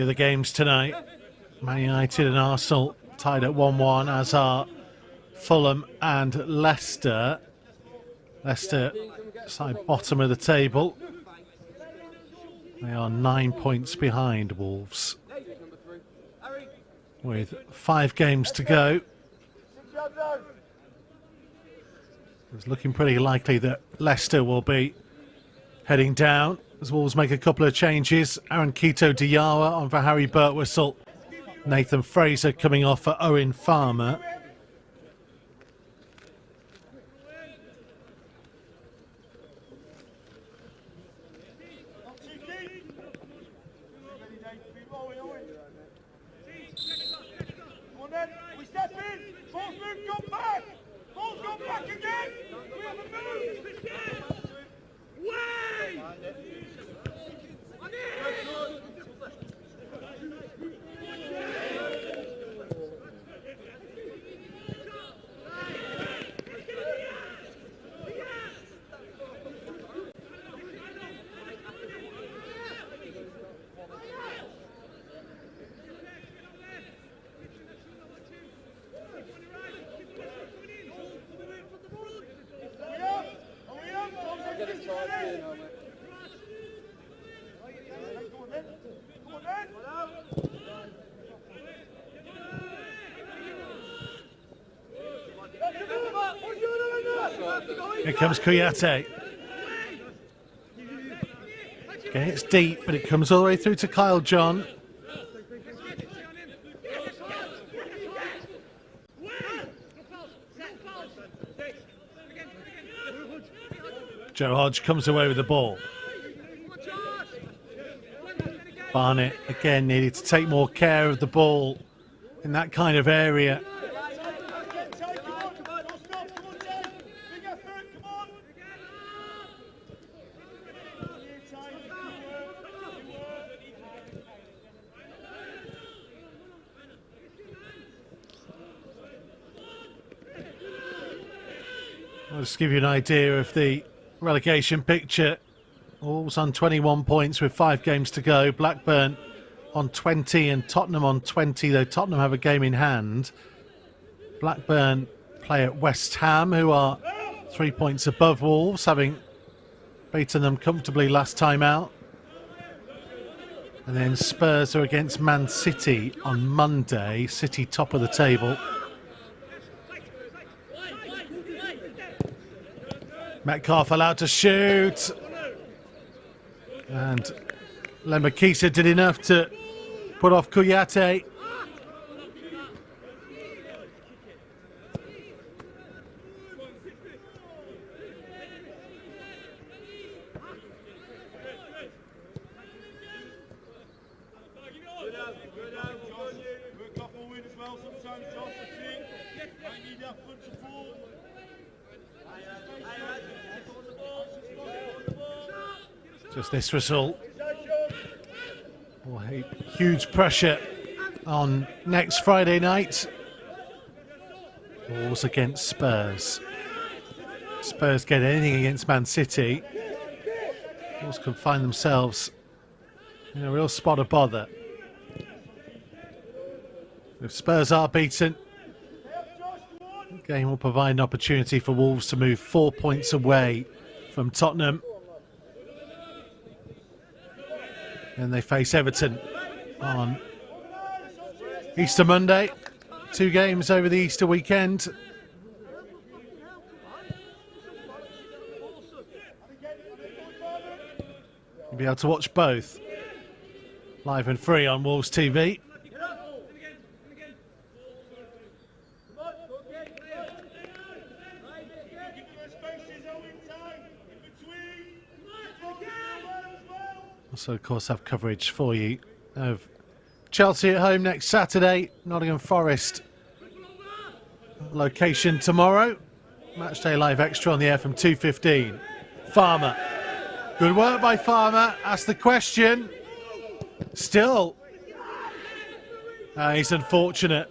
The other games tonight, Man United and Arsenal tied at 1-1, as are Fulham and Leicester. Leicester side bottom of the table. They are 9 points behind Wolves, with 5 games to go. It's looking pretty likely that Leicester will be heading down as Wolves make a couple of changes. Aaron Quito Diarra on for Harry Birtwistle. Nathan Fraser coming off for Owen Farmer. Here comes Kouyaté. Okay, it's deep, but it comes all the way through to Kyle John. Joe Hodge comes away with the ball. Barnett again needed to take more care of the ball in that kind of area. I'll just give you an idea of the relegation picture. Wolves on 21 points with 5 games to go. Blackburn on 20 and Tottenham on 20, though Tottenham have a game in hand. Blackburn play at West Ham, who are 3 points above Wolves, having beaten them comfortably last time out. And then Spurs are against Man City on Monday. City top of the table. Metcalf allowed to shoot. And Lembakisa did enough to put off Kouyaté. Just this result will have huge pressure on next Friday night. Wolves against Spurs. Spurs get anything against Man City. Wolves can find themselves in a real spot of bother. If Spurs are beaten, the game will provide an opportunity for Wolves to move 4 points away from Tottenham. And they face Everton on Easter Monday. 2 games over the Easter weekend. You'll be able to watch both live and free on Wolves TV. Also, of course, have coverage for you of Chelsea at home next Saturday, Nottingham Forest location tomorrow. Matchday Live Extra on the air from 2:15. Farmer. Good work by Farmer. Ask the question. Still. He's unfortunate.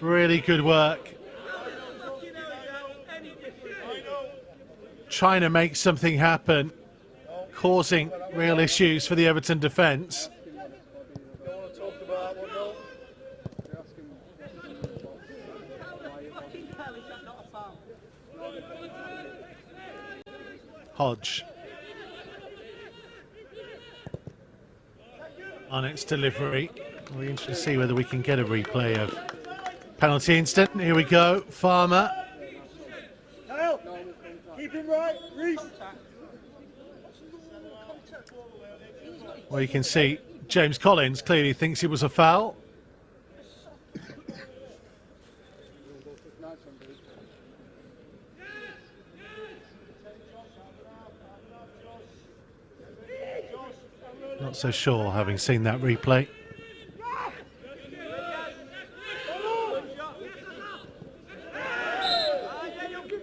Really good work. Trying to make something happen. Causing real issues for the Everton defence. that one, no. Hodge on its delivery. We'll be interested to see whether we can get a replay of penalty instant. Here we go, Farmer. Kyle, keep him right, Reese. Well, you can see James Collins clearly thinks it was a foul. Not so sure, having seen that replay.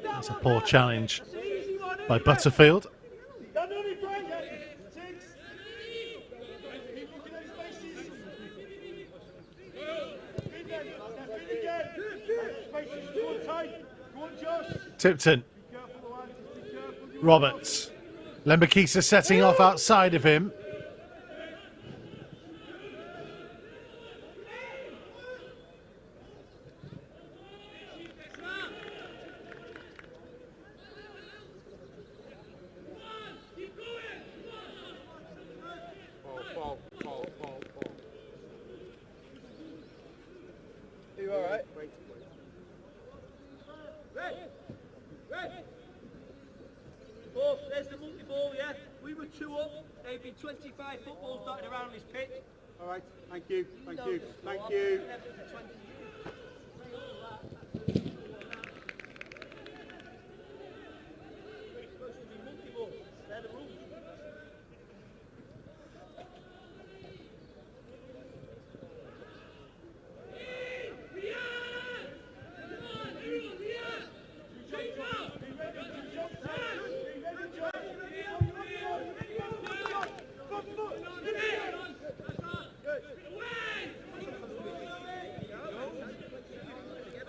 That's a poor challenge by Butterfield. Tipton. Roberts. Lembakisa setting off outside of him. Are you alright? There's the multi-ball, yeah. We were 2 up. There'd be 25 footballs dotted around this pitch. Alright, thank you, thank you, thank you. They're the rules.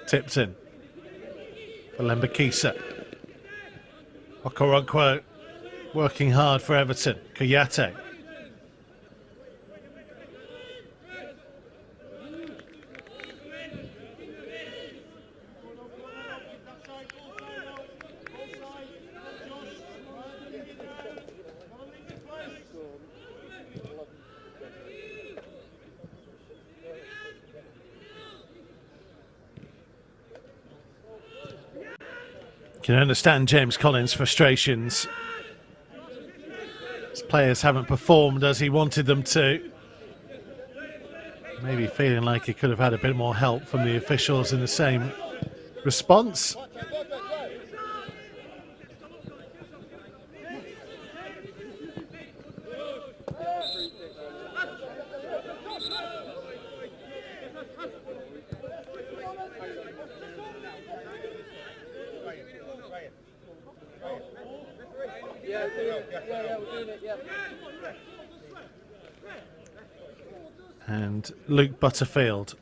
Tipton for Lembakisa. Okoronkwo working hard for Everton. Kuyate. Can understand James Collins' frustrations. His players haven't performed as he wanted them to. Maybe feeling like he could have had a bit more help from the officials in the same response. And Luke Butterfield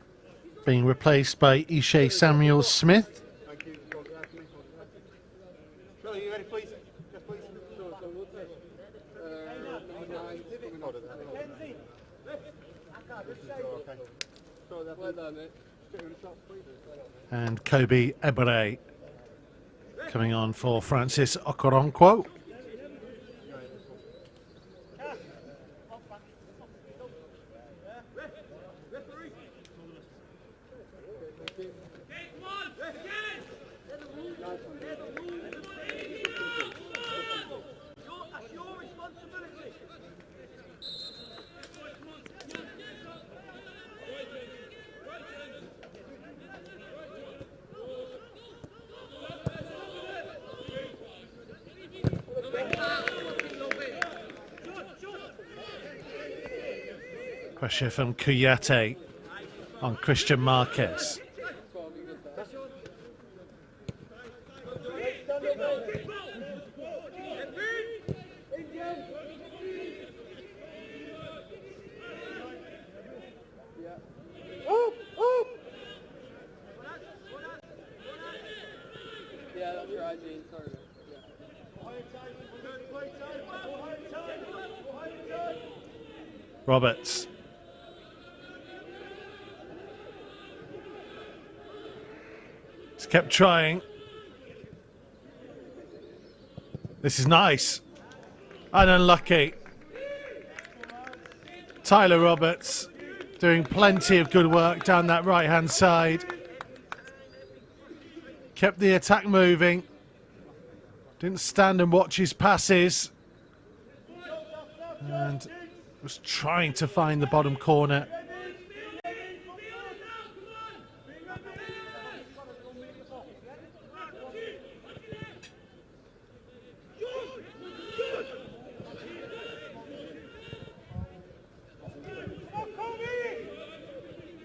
being replaced by Ishe Samuel-Smith. Billy, you ready, please? Yes, please. And Kobe Ebere coming on for Francis Okoronkwo. Pressure from Kuyate on Christian Marquez. Yeah, that's right, Gene. Sorry. Roberts. He's kept trying. This is nice. And unlucky. Tyler Roberts doing plenty of good work down that right-hand side. Kept the attack moving. Didn't stand and watch his passes. And was trying to find the bottom corner.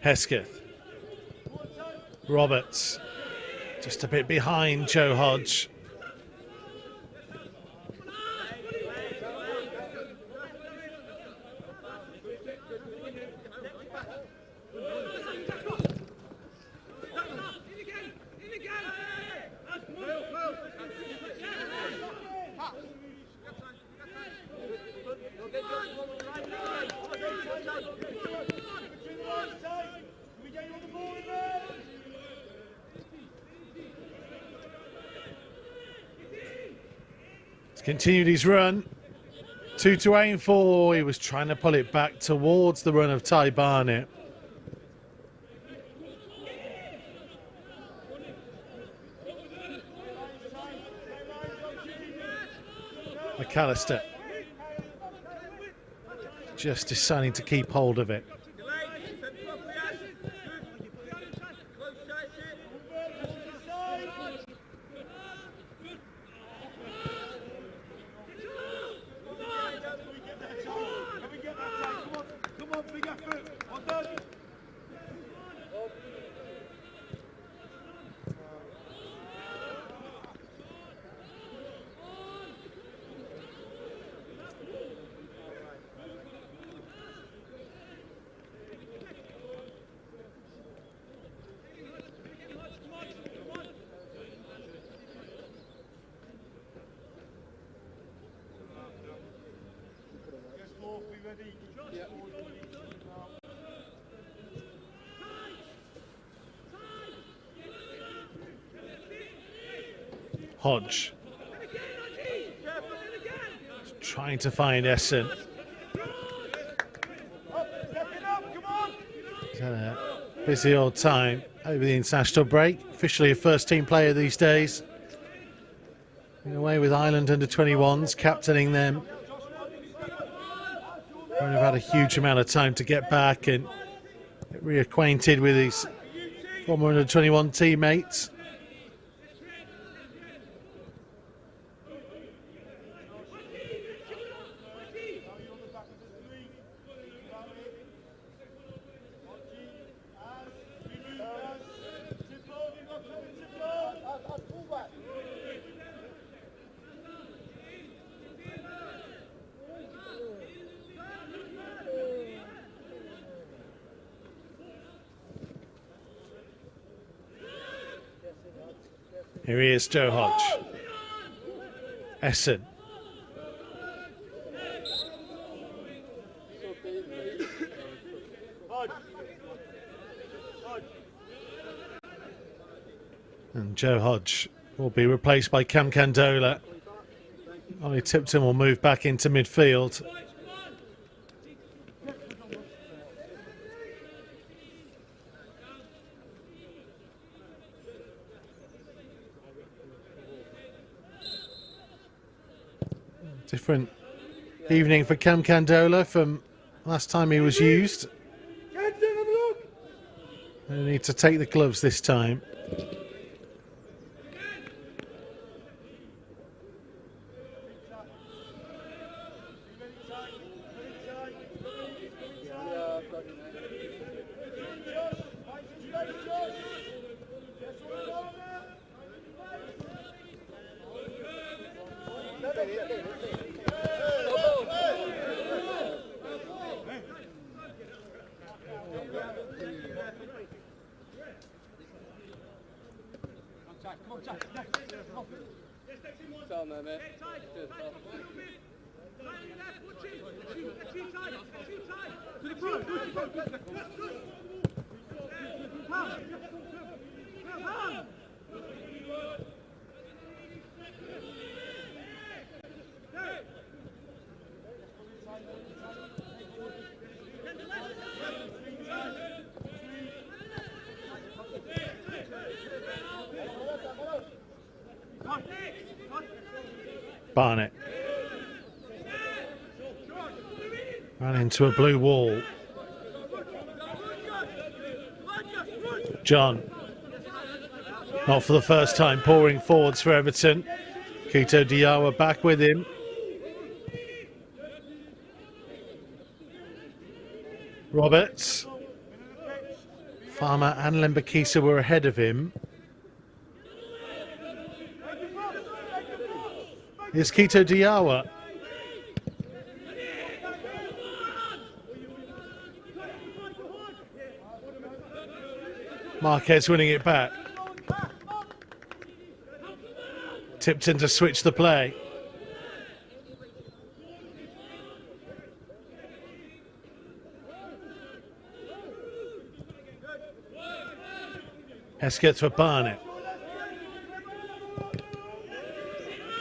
Hesketh. Roberts. Just a bit behind Joe Hodge. Continued his run. 2 to aim for. He was trying to pull it back towards the run of Ty Barnett. McAllister just deciding to keep hold of it. Hodge trying to find Essen. He's had a busy old time over the international break. Officially a first team player these days. In a way with Ireland under 21s, captaining them. Won't have had a huge amount of time to get back and get reacquainted with his former under 21 teammates. Here he is, Joe Hodge. Essen. And Joe Hodge will be replaced by Cam Candola. Ollie Tipton will move back into midfield. Different evening for Cam Candola from last time he was used. They need to take the gloves this time. Barnett ran into a blue wall. John, not for the first time, pouring forwards for Everton. Kito Diawa back with him. Roberts. Farmer and Lembakisa were ahead of him. Here's Kito Diawa. Marquez winning it back. Tipton to switch the play. Hesketh for Barnett.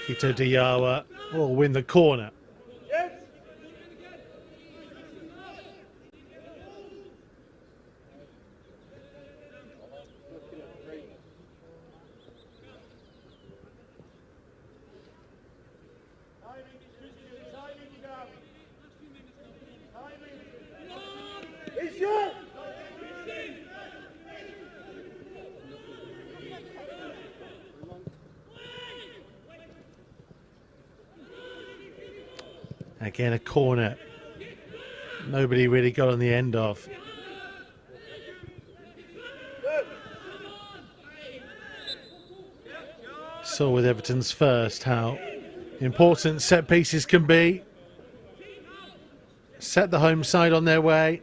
Kito Diawa will win the corner. Again, a corner. Nobody really got on the end of. Saw with Everton's first how important set pieces can be. Set the home side on their way.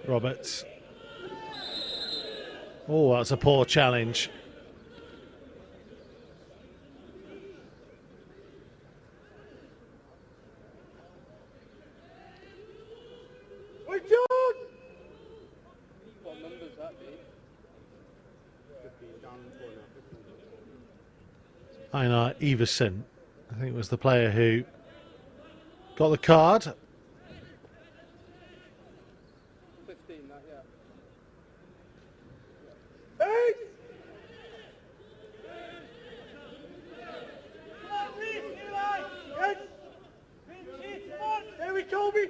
Roberts. Oh, that's a poor challenge. What numbers that be? Einar Everson, I think, was the player who got the card. 15, that, yeah. There we go, Toby.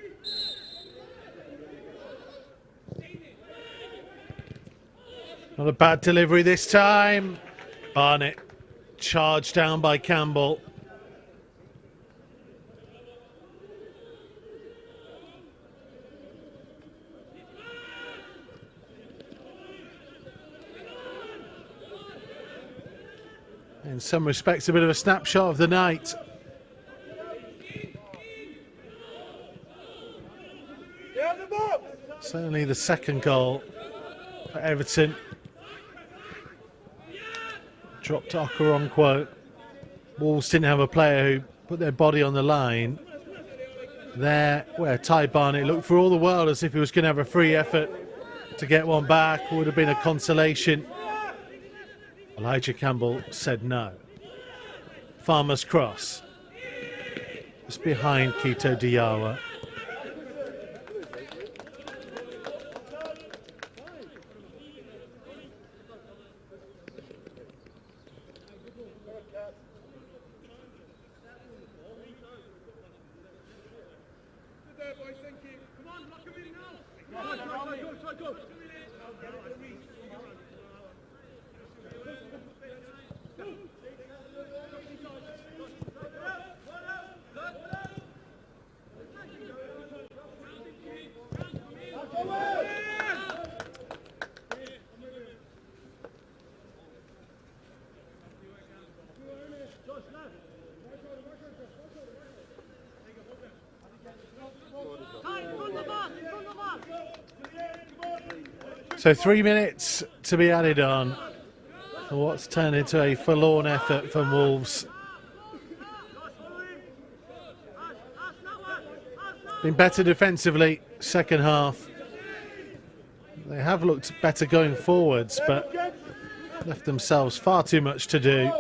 Not a bad delivery this time. Barnett charged down by Campbell. In some respects, a bit of a snapshot of the night. Certainly the second goal for Everton. Dropped to Okoronkwo. Wolves didn't have a player who put their body on the line. There, where Ty Barnett looked for all the world as if he was going to have a free effort to get one back. Would have been a consolation. Elijah Campbell said no. Farmer's cross. Just behind Kito Diawa. So 3 minutes to be added on for what's turned into a forlorn effort from Wolves. Been better defensively, second half. They have looked better going forwards, but left themselves far too much to do.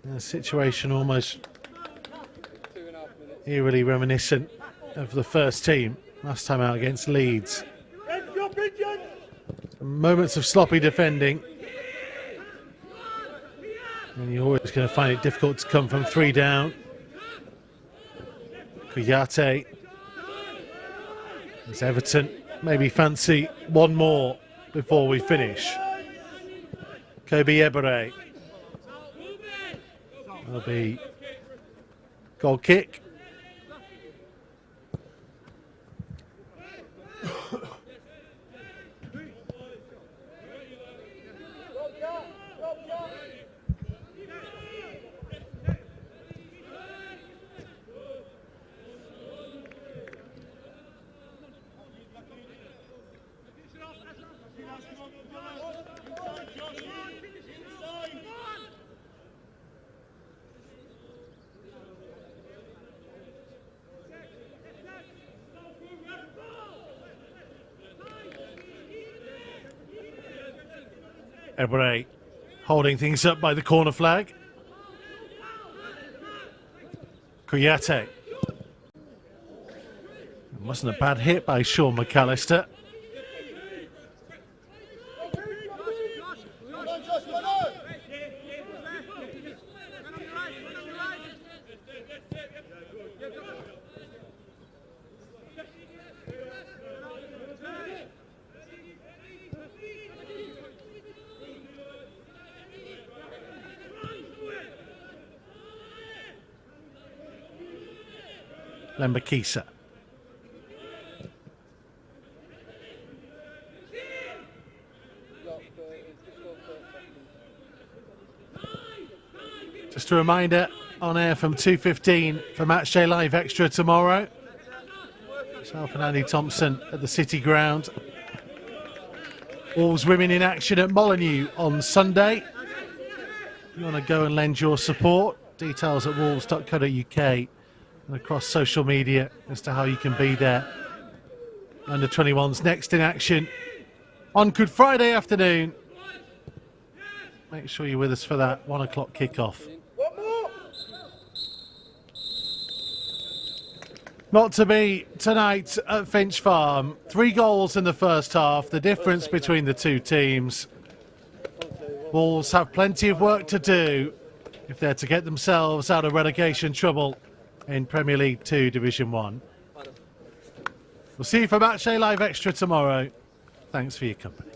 The situation almost 2.5 minutes. eerily reminiscent of the first team last time out against Leeds. Moments of sloppy defending, and you're always going to find it difficult to come from 3 down. Kuyate. As Everton maybe fancy one more before we finish. Kobe Ebere. That'll be goal kick. Ebere holding things up by the corner flag. Kuyate. It wasn't a bad hit by Sean McAllister. Lembakisa. Just a reminder, on air from 2:15 for Matchday Live Extra tomorrow. Myself and Andy Thompson at the City Ground. Wolves women in action at Molineux on Sunday. If you want to go and lend your support, details at wolves.co.uk. And across social media as to how you can be there. Under 21s next in action on Good Friday afternoon. Make sure you're with us for that 1 o'clock kickoff. Not to be tonight at Finch Farm. 3 goals in the first half, the difference between the two teams. Wolves have plenty of work to do if they're to get themselves out of relegation trouble in Premier League 2 Division 1. We'll see you for Matchday Live Extra tomorrow. Thanks for your company.